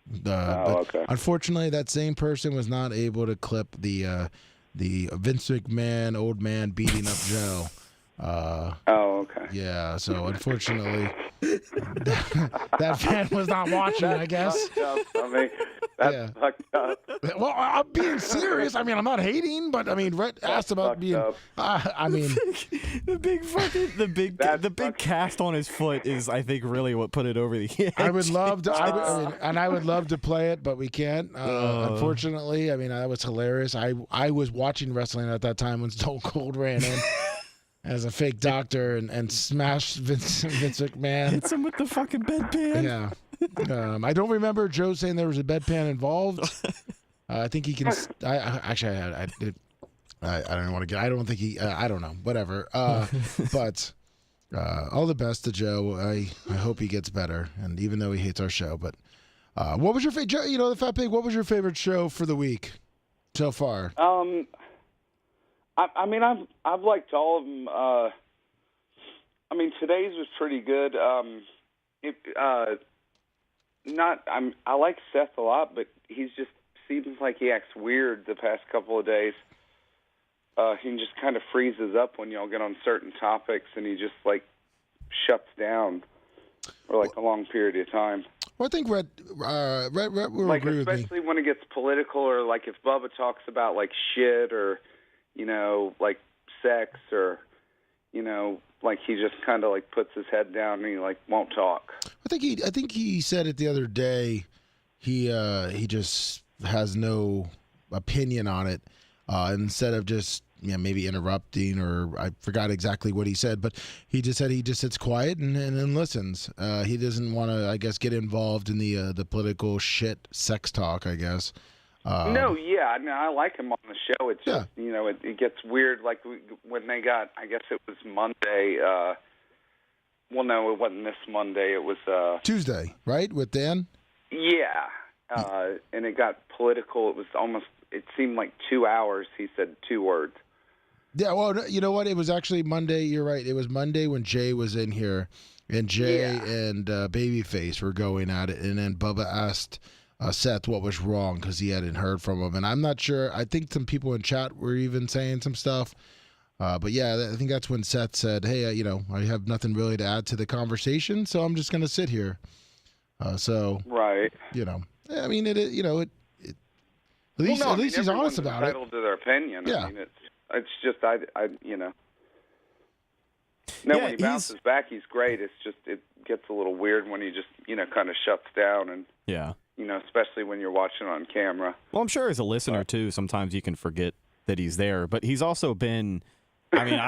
Speaker 1: But
Speaker 8: okay.
Speaker 1: Unfortunately, that same person was not able to clip the Vince McMahon old man beating up Joe.
Speaker 8: Okay.
Speaker 1: Yeah, so unfortunately, that fan was not watching, I guess.
Speaker 8: Fucked up. I mean, that's fucked up.
Speaker 1: Well, I'm being serious. I mean, I'm not hating, but I mean, Rhett asked about
Speaker 8: fucked
Speaker 1: being.
Speaker 8: up.
Speaker 1: I mean,
Speaker 2: the big cast on his foot is, I think, really what put it over the edge.
Speaker 1: I would love to. I would love to play it, but we can't. Unfortunately, I mean, that was hilarious. I was watching wrestling at that time when Stone Cold ran in as a fake doctor and smashed Vince McMahon.
Speaker 2: Hits him with the fucking bedpan.
Speaker 1: Yeah. I don't remember Joe saying there was a bedpan involved. I think he can. I don't want to get. I don't think he. I don't know. Whatever. But all the best to Joe. I hope he gets better. And even though he hates our show, but what was your favorite? Joe, the Fat Pig. What was your favorite show for the week so far?
Speaker 8: I mean, I've liked all of them. I mean, today's was pretty good. I like Seth a lot, but he's just seems like he acts weird the past couple of days. He just kind of freezes up when y'all get on certain topics, and he just like shuts down for like a long period of time.
Speaker 1: Well, I think Rhett will
Speaker 8: like
Speaker 1: agree with me.
Speaker 8: especially when it gets political, or like if Bubba talks about like shit or like sex or like he just kind of like puts his head down and he like won't talk.
Speaker 1: I think he said it the other day. He just has no opinion on it. Instead of just maybe interrupting, or I forgot exactly what he said, but he just said he just sits quiet and listens. He doesn't want to, I guess, get involved in the political shit, sex talk, I guess.
Speaker 8: I like him on the show. It's just, it gets weird. Like when they got, I guess it was Monday. Well, no, it wasn't this Monday. It was
Speaker 1: Tuesday, right, with Dan?
Speaker 8: Yeah, and it got political. It seemed like 2 hours. He said 2 words.
Speaker 1: Yeah, well, you know what? It was actually Monday. You're right. It was Monday when Jay was in here, and Jay and Babyface were going at it, and then Bubba asked Seth what was wrong because he hadn't heard from him, and I'm not sure. I think some people in chat were even saying some stuff, but yeah, I think that's when Seth said, "Hey, I have nothing really to add to the conversation, so I'm just gonna sit here."
Speaker 8: Right.
Speaker 1: I mean, at least he's honest about it.
Speaker 8: Entitled to their opinion.
Speaker 1: Yeah.
Speaker 8: I mean, it's just when he bounces back, he's great. It's just it gets a little weird when he just kind of shuts down and especially when you're watching on camera.
Speaker 2: Well, I'm sure as a listener too, sometimes you can forget that he's there, but he's also been. I mean,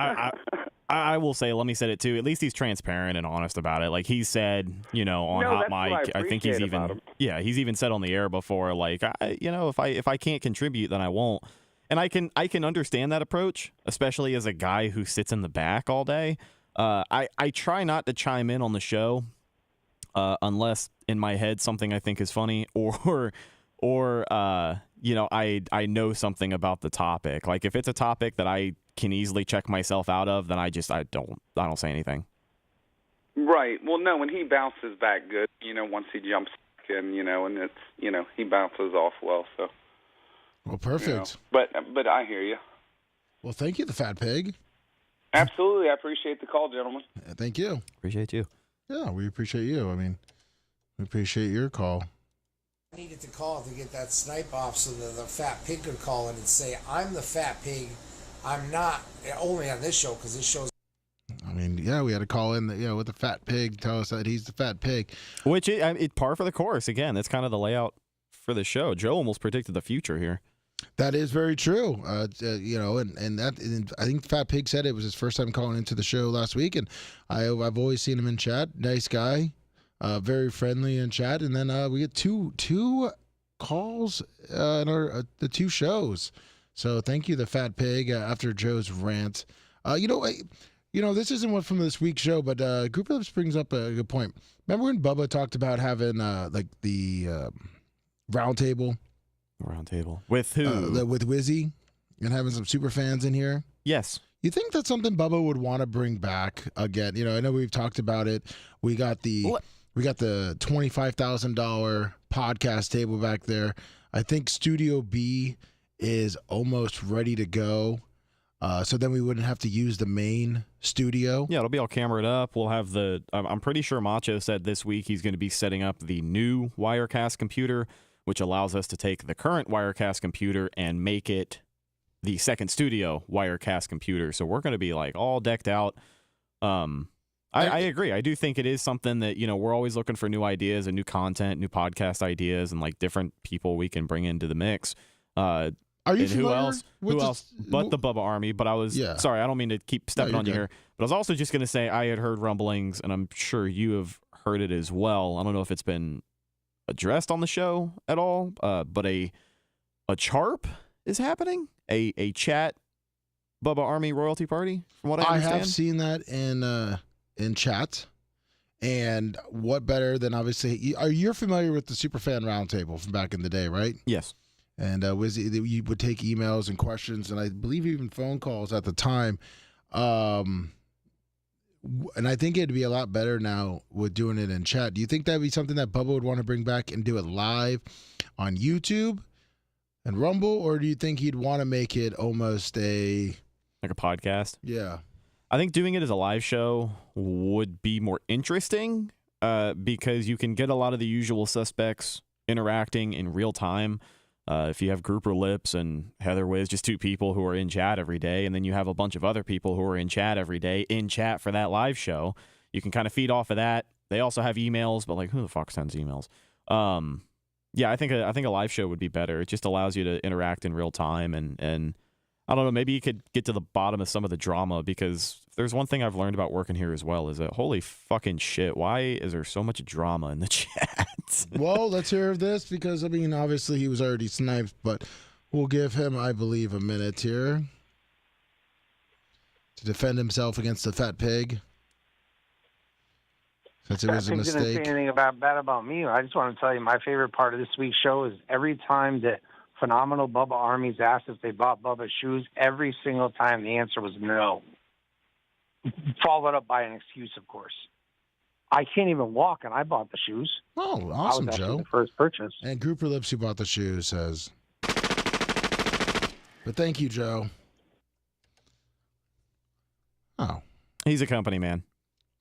Speaker 2: I will say, let me say it too. At least he's transparent and honest about it. Like he said, on Hot Mic, I think he's even, he's even said on the air before, like, if I can't contribute, then I won't. And I can understand that approach, especially as a guy who sits in the back all day. I try not to chime in on the show unless in my head something I think is funny or I know something about the topic. Like if it's a topic that I can easily check myself out of, then I don't say anything.
Speaker 8: Right. Well, no, when he bounces back good, once he jumps in, and it's, he bounces off well, so.
Speaker 1: Well, perfect.
Speaker 8: But I hear you.
Speaker 1: Well, thank you, the Fat Pig.
Speaker 8: Absolutely. I appreciate the call, gentlemen.
Speaker 1: Thank you.
Speaker 2: Appreciate you.
Speaker 1: Yeah, we appreciate you. I mean, we appreciate your call.
Speaker 5: I needed to call to get that snipe off so that the Fat Pig could call in and say, I'm the Fat Pig. I'm not only on this show because this show's.
Speaker 1: I mean, yeah, we had to call in with the Fat Pig, tell us that he's the Fat Pig.
Speaker 2: Which it's par for the course. Again, that's kind of the layout for the show. Joe almost predicted the future here.
Speaker 1: That is very true. And I think Fat Pig said it was his first time calling into the show last week, and I've always seen him in chat. Nice guy, very friendly in chat, and then we get two calls in the 2 shows. So thank you, the Fat Pig. After Joe's rant, this isn't one from this week's show, but Group Lips brings up a good point. Remember when Bubba talked about having the roundtable?
Speaker 2: Roundtable with who?
Speaker 1: With Wizzy, and having some super fans in here.
Speaker 2: Yes.
Speaker 1: You think that's something Bubba would want to bring back again? I know we've talked about it. We got the $25,000 podcast table back there. I think Studio B is almost ready to go. So then we wouldn't have to use the main studio.
Speaker 2: Yeah, it'll be all cameraed up. We'll have I'm pretty sure Macho said this week he's going to be setting up the new Wirecast computer, which allows us to take the current Wirecast computer and make it the second studio Wirecast computer. So we're going to be like all decked out. I agree. I do think it is something that, we're always looking for new ideas and new content, new podcast ideas, and like different people we can bring into the mix.
Speaker 1: Are you
Speaker 2: who else but the Bubba Army? But I was sorry, I don't mean to keep stepping on you here, but I was also just going to say I had heard rumblings, and I'm sure you have heard it as well. I don't know if it's been addressed on the show at all, but a CHARP is happening, a chat Bubba Army royalty party, from what I understand.
Speaker 1: I have seen that in chat, and what better than, obviously, you're familiar with the Superfan Roundtable from back in the day, right?
Speaker 2: Yes.
Speaker 1: And you would take emails and questions, and I believe even phone calls at the time. And I think it'd be a lot better now with doing it in chat. Do you think that'd be something that Bubba would want to bring back and do it live on YouTube and Rumble, or do you think he'd want to make it almost like
Speaker 2: a podcast?
Speaker 1: Yeah.
Speaker 2: I think doing it as a live show would be more interesting because you can get a lot of the usual suspects interacting in real time. If you have Grouper Lips and Heather Wiz, just two people who are in chat every day, and then you have a bunch of other people who are in chat every day, in chat for that live show, you can kind of feed off of that. They also have emails, but like, who the fuck sends emails? Yeah, I think a live show would be better. It just allows you to interact in real time, and I don't know, maybe you could get to the bottom of some of the drama, because if there's one thing I've learned about working here as well is that holy fucking shit, why is there so much drama in the chat?
Speaker 1: Well, let's hear this, because, I mean, obviously he was already sniped, but we'll give him, I believe, a minute here to defend himself against the fat pig. Since it was a
Speaker 9: Fat Pig didn't
Speaker 1: mistake.
Speaker 9: say anything bad about me. I just want to tell you my favorite part of this week's show is every time that Phenomenal Bubba Army's asked if they bought Bubba's shoes, every single time the answer was no. Followed up by an excuse, of course. I can't even walk, and I bought the shoes.
Speaker 1: Oh, awesome,
Speaker 9: I was actually
Speaker 1: Joe.
Speaker 9: the first purchase.
Speaker 1: And Grouper Lips, who bought the shoes, says. But thank you, Joe. Oh.
Speaker 2: He's a company man.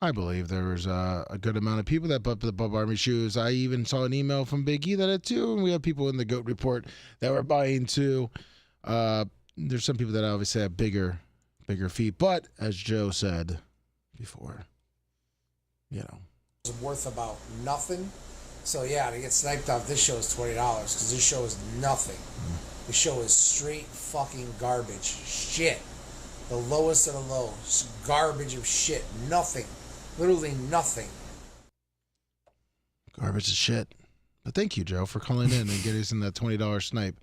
Speaker 1: I believe there was a good amount of people that bought the Bubba Army shoes. I even saw an email from Big E that had too, and we have people in the GOAT report that were buying too. There's some people that obviously have bigger feet, but as Joe said before, you know,
Speaker 5: It's worth about nothing. So yeah, to get sniped off this show is $20 because this show is nothing. The show is straight fucking garbage. Shit. The lowest of the low. It's garbage of shit. Nothing. Literally nothing.
Speaker 1: garbage is shit. But thank you, Joe, for calling in and getting us in that $20 snipe.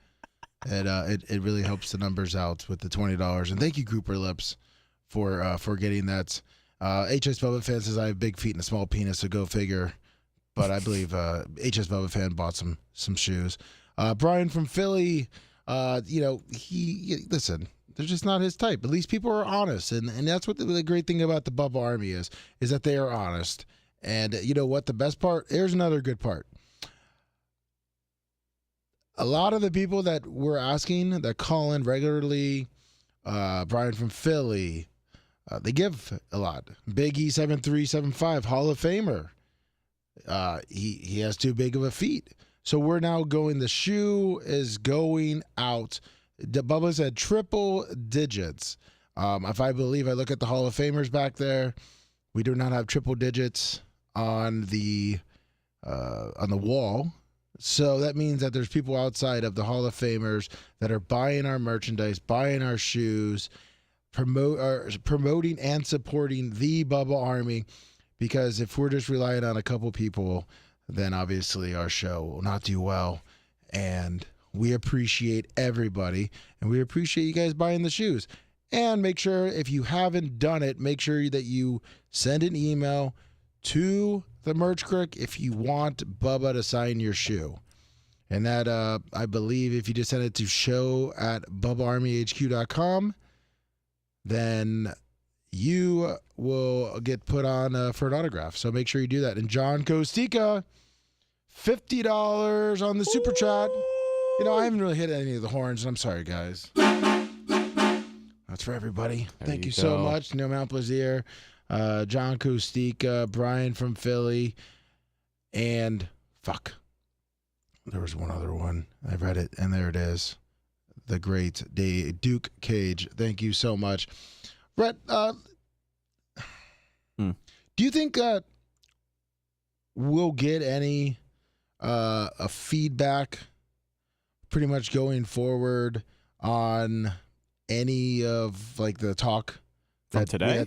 Speaker 1: It really helps the numbers out with the $20. And thank you, Grouper Lips, for getting that. HS Bubba Fan says I have big feet and a small penis, so go figure. But I believe HS Bubba Fan bought some shoes. Brian from Philly, listen, they're just not his type. At least people are honest, and that's what the great thing about the Bubba Army is that they are honest. And you know what? The best part, here's another good part. A lot of the people that we're asking that call in regularly, Brian from Philly, they give a lot. Big E7375, Hall of Famer. He has too big of a feet. So we're now going, the shoe is going out. Bubba's at triple digits. If I believe, I look at the Hall of Famers back there, we do not have triple digits on the wall. So that means that there's people outside of the Hall of Famers that are buying our merchandise, buying our shoes, promoting and supporting the Bubba Army. Because if we're just relying on a couple people, then obviously our show will not do well. And we appreciate everybody, and we appreciate you guys buying the shoes. And make sure, if you haven't done it, make sure that you send an email to the Merch Crick if you want Bubba to sign your shoe. And that, I believe, if you just send it to show@BubbaArmyHQ.com, then you will get put on for an autograph. So make sure you do that. And John Kostika, $50 on the super chat. You know, I haven't really hit any of the horns, and I'm sorry, guys. That's for everybody. Thank you so much. No Mount Blazier, John Kostika, Brian from Philly, and there was one other one. I read it, and there it is. The great Duke Cage. Thank you so much. Brett, do you think we'll get any a feedback pretty much going forward on any of like the talk
Speaker 2: from today?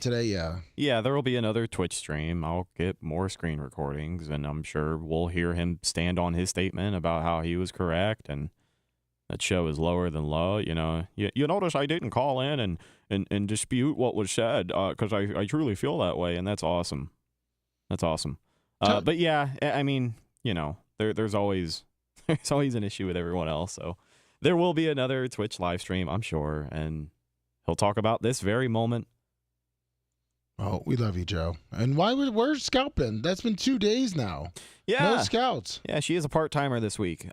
Speaker 1: Yeah,
Speaker 2: there will be another Twitch stream. I'll get more screen recordings, and I'm sure we'll hear him stand on his statement about how he was correct and that show is lower than low. You know, you notice I didn't call in and dispute what was said because I truly feel that way, and that's awesome. That's awesome. But yeah, I mean, you know, there's always an issue with everyone else. So there will be another Twitch live stream, I'm sure, and he'll talk about this very moment.
Speaker 1: Oh, we love you, Joe. And where's Scout been? That's been 2 days now.
Speaker 2: Yeah,
Speaker 1: no Scouts.
Speaker 2: Yeah, she is a part-timer this week.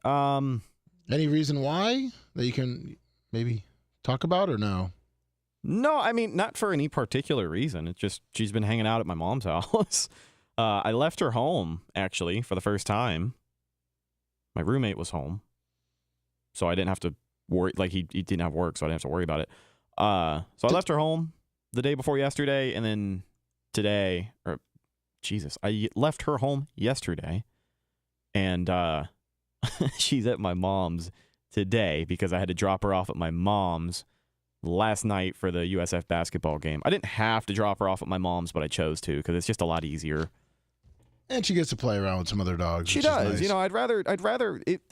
Speaker 1: Any reason why that you can maybe talk about or no?
Speaker 2: No, I mean, not for any particular reason. It's just she's been hanging out at my mom's house. I left her home, actually, for the first time. My roommate was home. so I didn't have to worry. Like he didn't have work, so I didn't have to worry about it. So I left her home the day before yesterday, and then today, or Jesus, I left her home yesterday, and she's at my mom's today because I had to drop her off at my mom's last night for the USF basketball game. I didn't have to drop her off at my mom's, but I chose to because it's just a lot easier.
Speaker 1: And she gets to play around with some other dogs.
Speaker 2: She
Speaker 1: which is
Speaker 2: does.
Speaker 1: nice.
Speaker 2: You know, I'd rather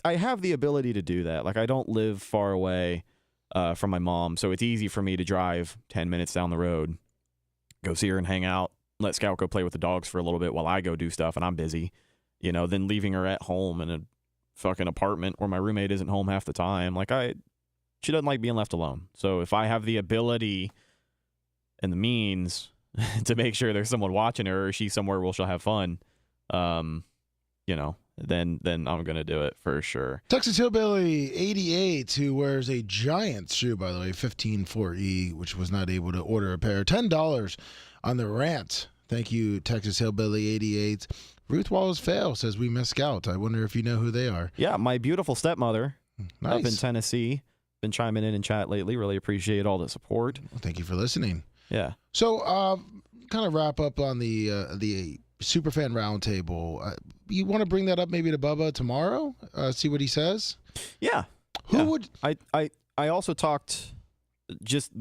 Speaker 2: I have the ability to do that. Like I don't live far away from my mom, so it's easy for me to drive 10 minutes down the road, go see her and hang out, let Scout go play with the dogs for a little bit while I go do stuff and I'm busy, you know, then leaving her at home in a fucking apartment where my roommate isn't home half the time. Like she doesn't like being left alone. So if I have the ability and the means to make sure there's someone watching her or she's somewhere where she'll have fun, you know, then I'm going to do it for sure.
Speaker 1: Texas Hillbilly 88, who wears a Giants shoe, by the way, 15-4E, which was not able to order a pair. $10 on the rant. Thank you, Texas Hillbilly 88. Ruth Wallace Fail says we miss Scout. I wonder if you know who they are.
Speaker 2: Yeah, my beautiful stepmother
Speaker 1: Nice.
Speaker 2: up in Tennessee. Been chiming in chat lately. Really appreciate all the support.
Speaker 1: Well, thank you for listening.
Speaker 2: Yeah.
Speaker 1: So, kind of wrap up on the Superfan Roundtable. You want to bring that up maybe to Bubba tomorrow? See what he says?
Speaker 2: Yeah.
Speaker 1: Who would...
Speaker 2: I also talked,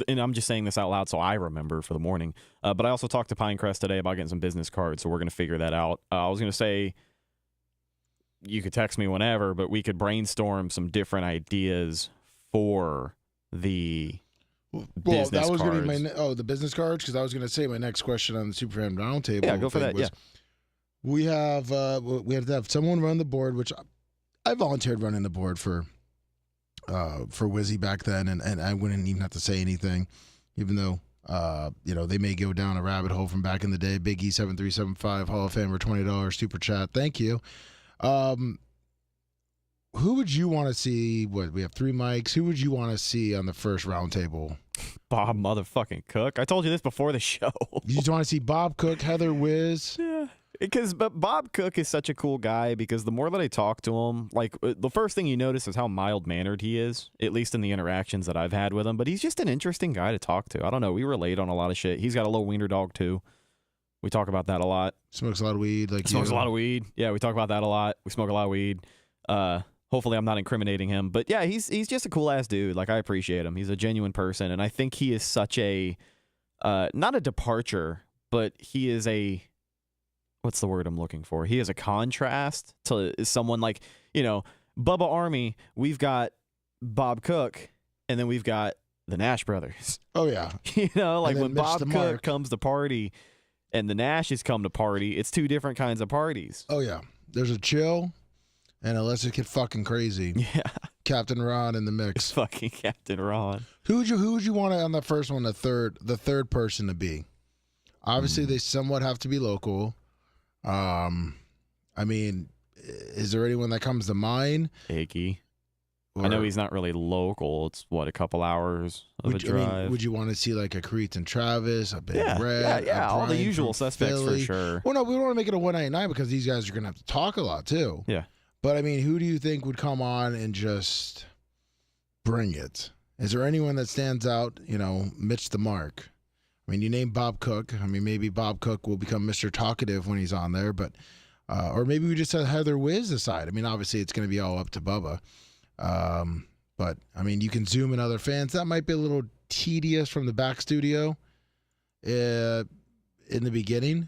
Speaker 2: and I'm just saying this out loud so I remember for the morning, but I also talked to Pinecrest today about getting some business cards, so we're going to figure that out. I was going to say, you could text me whenever, but we could brainstorm some different ideas for the business
Speaker 1: that was
Speaker 2: cards.
Speaker 1: going to be the business cards, because I was going to say my next question on the Superfan Roundtable.
Speaker 2: Yeah, go for that,
Speaker 1: was,
Speaker 2: yeah.
Speaker 1: We have to have someone run the board, which I volunteered running the board for Wizzy back then, and I wouldn't even have to say anything, even though they may go down a rabbit hole from back in the day. Big E7375 Hall of Famer $20 super chat. Thank you. Who would you want to see? We have 3 mics. Who would you want to see on the first roundtable?
Speaker 2: Bob motherfucking Cook. I told you this before the show.
Speaker 1: You just want to see Bob Cook, Heather Wiz?
Speaker 2: Yeah. But Bob Cook is such a cool guy because the more that I talk to him, like the first thing you notice is how mild-mannered he is, at least in the interactions that I've had with him. But he's just an interesting guy to talk to. I don't know. We relate on a lot of shit. He's got a little wiener dog, too. We talk about that a lot.
Speaker 1: Smokes a lot of weed.
Speaker 2: Smokes a lot of weed. Yeah, we talk about that a lot. We smoke a lot of weed. Hopefully I'm not incriminating him. But yeah, he's just a cool-ass dude. Like, I appreciate him. He's a genuine person. And I think he is such a, not a departure, but he is a, what's the word I'm looking for? He is a contrast to someone like, Bubba Army. We've got Bob Cook, and then we've got the Nash brothers.
Speaker 1: Oh, yeah.
Speaker 2: Like when Bob Cook comes to party and the Nashes come to party, it's 2 different kinds of parties.
Speaker 1: Oh, yeah. There's a chill, and let's just get fucking crazy.
Speaker 2: Yeah.
Speaker 1: Captain Ron in the mix.
Speaker 2: Fucking Captain Ron.
Speaker 1: Who would you want on the first one, the third person to be? Obviously, they somewhat have to be local. I mean, is there anyone that comes to mind?
Speaker 2: Iggy. I know he's not really local. It's a couple hours of a drive.
Speaker 1: Would you want to see like a Creed and Travis, a Big Red?
Speaker 2: Yeah, all the
Speaker 1: Brian
Speaker 2: usual
Speaker 1: from
Speaker 2: suspects
Speaker 1: Philly?
Speaker 2: for sure.
Speaker 1: Well, no, we don't want to make it a 199 because these guys are going to have to talk a lot too.
Speaker 2: Yeah.
Speaker 1: But I mean, who do you think would come on and just bring it? Is there anyone that stands out? Mitch the Mark. I mean, you named Bob Cook. I mean, maybe Bob Cook will become Mr. Talkative when he's on there, but or maybe we just have Heather Wiz aside. I mean, obviously it's going to be all up to Bubba. But I mean, you can zoom in other fans. That might be a little tedious from the back studio in the beginning,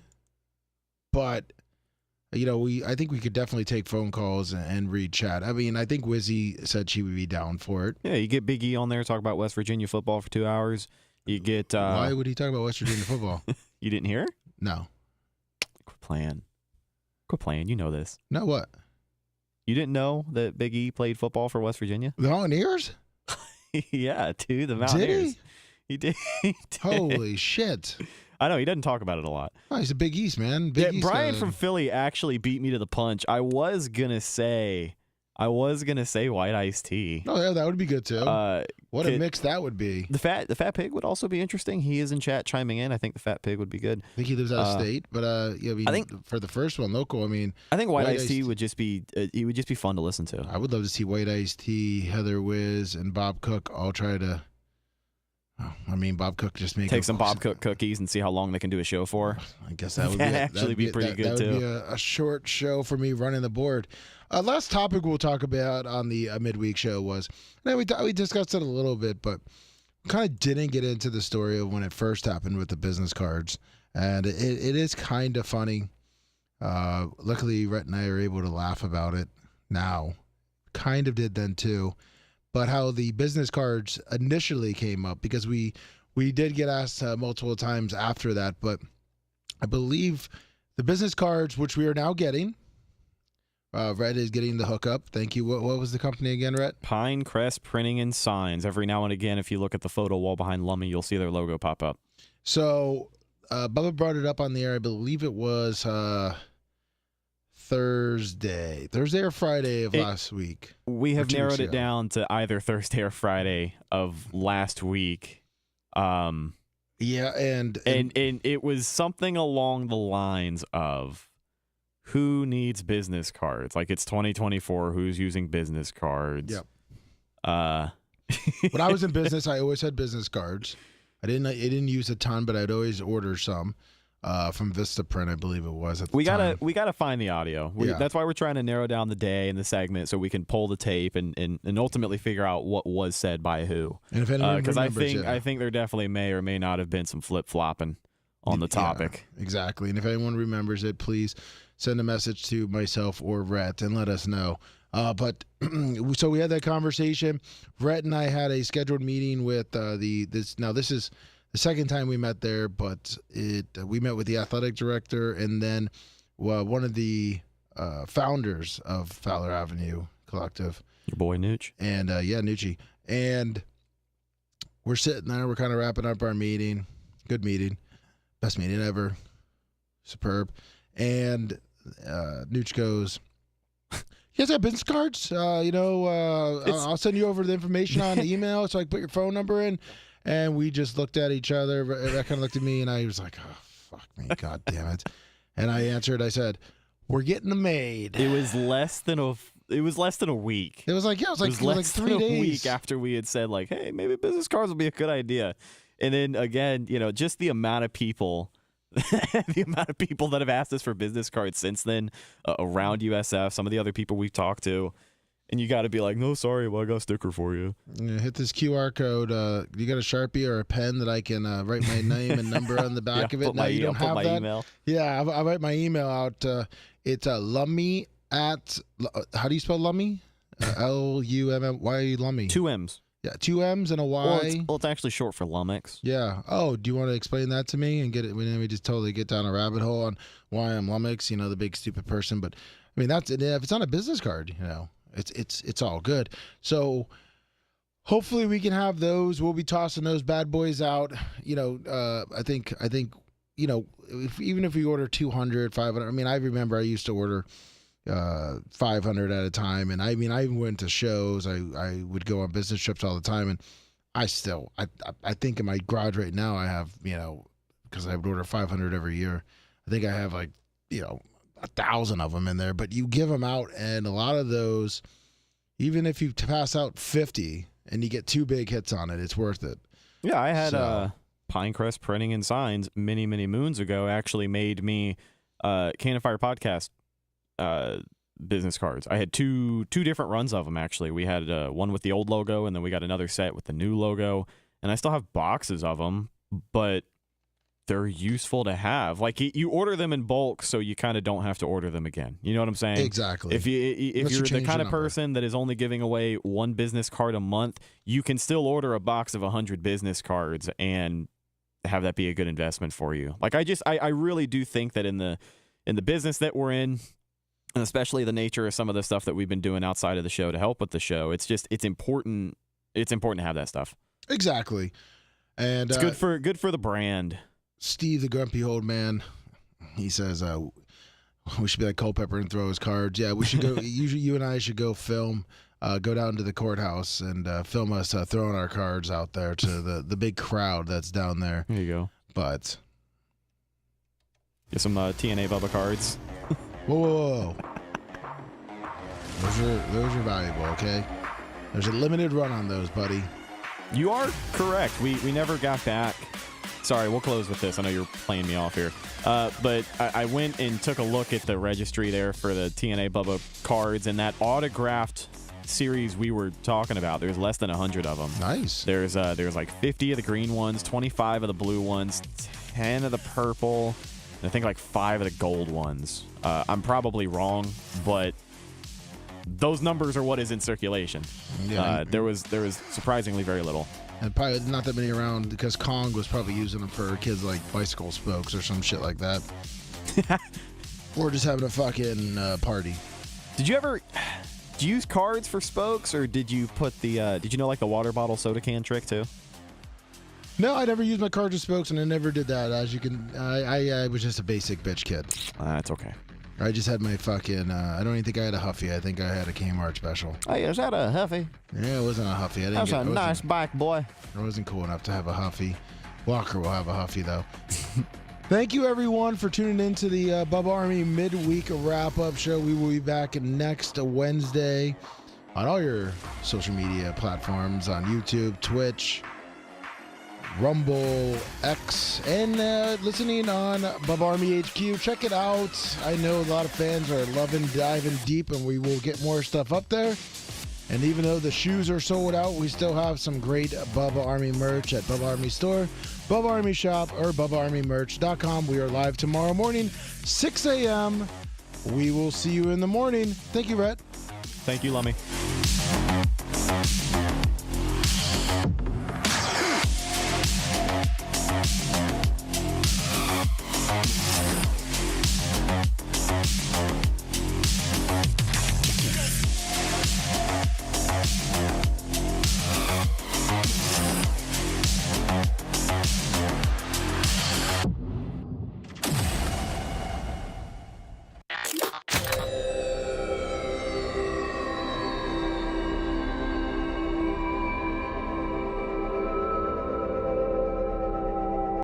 Speaker 1: but I think we could definitely take phone calls and read chat. I mean, I think Wizzy said she would be down for it.
Speaker 2: Yeah, you get Big E on there, talk about West Virginia football for 2 hours. You get
Speaker 1: why would he talk about West Virginia football?
Speaker 2: You didn't hear?
Speaker 1: No.
Speaker 2: Quit playing. You know this.
Speaker 1: No, what?
Speaker 2: You didn't know that Big E played football for West Virginia?
Speaker 1: The Mountaineers?
Speaker 2: Yeah, dude, the Mountaineers.
Speaker 1: Did
Speaker 2: he did.
Speaker 1: Holy shit.
Speaker 2: I know, he doesn't talk about it a lot.
Speaker 1: Oh, he's a Big East, man. Big East,
Speaker 2: Brian from Philly actually beat me to the punch. I was going to say I was gonna say white iced tea.
Speaker 1: Oh yeah, that would be good too. What a mix that would be.
Speaker 2: The fat pig would also be interesting. He is in chat chiming in. I think the fat pig would be good.
Speaker 1: I think he lives out of state, but yeah, I think
Speaker 2: for
Speaker 1: the first one, local.
Speaker 2: I think white iced tea would just be it would just be fun to listen to.
Speaker 1: I would love to see white iced tea, Heather Wiz, and Bob Cook all try to. Bob Cook just
Speaker 2: take some Bob Cook cookies and see how long they can do a show for.
Speaker 1: I guess that would actually
Speaker 2: be pretty good too.
Speaker 1: That would be a short show for me running the board. Last topic we'll talk about on the midweek show was, we discussed it a little bit, but kind of didn't get into the story of when it first happened with the business cards, and it is kind of funny. Luckily, Rhett and I are able to laugh about it now. Kind of did then too. But how the business cards initially came up, because we did get asked multiple times after that, but I believe the business cards, which we are now getting, Rhett is getting the hookup. Thank you. What was the company again, Rhett?
Speaker 2: Pinecrest Printing and Signs. Every now and again, if you look at the photo wall behind Lummy, you'll see their logo pop up.
Speaker 1: So Bubba brought it up on the air. I believe it was Thursday or Friday of last week.
Speaker 2: We have narrowed it down to either Thursday or Friday of last week.
Speaker 1: Yeah, and
Speaker 2: it was something along the lines of, who needs business cards? Like, it's 2024. Who's using business cards?
Speaker 1: Yep. When I was in business, I always had business cards. I didn't use a ton, but I'd always order some. From Vistaprint, I believe it was at the time.
Speaker 2: We gotta find the audio. That's why we're trying to narrow down the day and the segment so we can pull the tape and ultimately figure out what was said by who.
Speaker 1: And if anyone remembers,
Speaker 2: I think there definitely may or may not have been some flip flopping on the topic.
Speaker 1: Yeah, exactly. And if anyone remembers it, please send a message to myself or Rhett and let us know. But so we had that conversation. Rhett and I had a scheduled meeting with this is the second time we met there, but we met with the athletic director and then one of the founders of Fowler Avenue Collective.
Speaker 2: Your boy Nooch.
Speaker 1: And Nucci. And we're sitting there, we're kind of wrapping up our meeting. Good meeting. Best meeting ever. Superb. And Nooch goes, "You guys have business cards? I'll send you over the information on email so I can put your phone number in." And we just looked at each other. That kind of looked at me, and I was like, "Oh, fuck me, god damn it!" And I answered. I said, "We're getting them made."
Speaker 2: It was less than a week.
Speaker 1: It was like 3 days.
Speaker 2: A week after we had said, like, "Hey, maybe business cards will be a good idea." And then again, just the amount of people, that have asked us for business cards since then around USF. Some of the other people we've talked to. And you got to be like, "No, sorry, well, I got a sticker for you."
Speaker 1: Hit this QR code. You got a Sharpie or a pen that I can write my name and number on the back of it?
Speaker 2: Now
Speaker 1: you don't have that?
Speaker 2: Email.
Speaker 1: Yeah, I'll write my email out. It's Lummy at, how do you spell Lummy? Lummy. Lummy.
Speaker 2: 2 M's.
Speaker 1: Yeah, 2 M's and a Y.
Speaker 2: Well, it's actually short for Lummox.
Speaker 1: Yeah. Oh, do you want to explain that to me and get it? We just totally get down a rabbit hole on why I'm Lummox, the big stupid person. But I mean, that's, if it's on a business card, it's all good. So hopefully we can have those. We'll be tossing those bad boys out. I think even if we order 200, 500. I remember I used to order 500 at a time, and I even went to shows. I would go on business trips all the time, and I think in my garage right now I have, because I would order 500 every year. I think I have 1,000 of them in there, but you give them out, and a lot of those, even if you pass out 50 and you get 2 big hits on it, it's worth it.
Speaker 2: Yeah, I had Pinecrest Printing and Signs many moons ago actually made me Can of Fire podcast business cards. I had two different runs of them actually. We had one with the old logo, and then we got another set with the new logo, and I still have boxes of them, but they're useful to have. Like, you order them in bulk, so you kind of don't have to order them again. You know what I'm saying?
Speaker 1: Exactly.
Speaker 2: If you're the kind of person that is only giving away 1 business card a month, you can still order a box of 100 business cards and have that be a good investment for you. Like, I really do think that in the business that we're in, and especially the nature of some of the stuff that we've been doing outside of the show to help with the show, it's important to have that stuff.
Speaker 1: Exactly. And
Speaker 2: it's good for the brand.
Speaker 1: Steve, the grumpy old man, he says, We should be like Culpepper and throw his cards. Yeah, we should go. You and I should go film. Go down to the courthouse and film us throwing our cards out there to the big crowd that's down there.
Speaker 2: There you go.
Speaker 1: But
Speaker 2: get some TNA Bubba cards.
Speaker 1: whoa. Those are valuable. Okay. There's a limited run on those, buddy.
Speaker 2: You are correct. We never got back. Sorry, we'll close with this. I know you're playing me off here. But I went and took a look at the registry there for the TNA Bubba cards, and that autographed series we were talking about, there's less than 100 of them.
Speaker 1: Nice.
Speaker 2: There's like 50 of the green ones, 25 of the blue ones, 10 of the purple, and I think like 5 of the gold ones. I'm probably wrong, but those numbers are what is in circulation.
Speaker 1: Yeah.
Speaker 2: There was surprisingly very little.
Speaker 1: And probably not that many around because Kong was probably using them for kids like bicycle spokes or some shit like that. Or just having a fucking party.
Speaker 2: Did you use cards for spokes, or did you put did you know like the water bottle soda can trick too?
Speaker 1: No, I never used my cards as spokes, and I never did that. As you can, I was just a basic bitch kid.
Speaker 2: That's okay.
Speaker 1: I just had my fucking, I don't even think I had a Huffy. I think I had a Kmart special.
Speaker 2: Hey, is that a Huffy?
Speaker 1: Yeah, it wasn't a Huffy.
Speaker 2: That's a nice bike, boy.
Speaker 1: I wasn't cool enough to have a Huffy. Walker will have a Huffy, though. Thank you, everyone, for tuning in to the Bubba Army Midweek Wrap-Up Show. We will be back next Wednesday on all your social media platforms, on YouTube, Twitch, Rumble, X, and listening on Bubba Army HQ. Check it out. I know a lot of fans are loving diving deep, and we will get more stuff up there. And even though the shoes are sold out, we still have some great Bubba Army merch at Bubba Army Store, Bubba Army Shop, or BubbaArmyMerch.com. We are live tomorrow morning, 6 a.m. We will see you in the morning. Thank you, Rhett.
Speaker 2: Thank you, Lummy.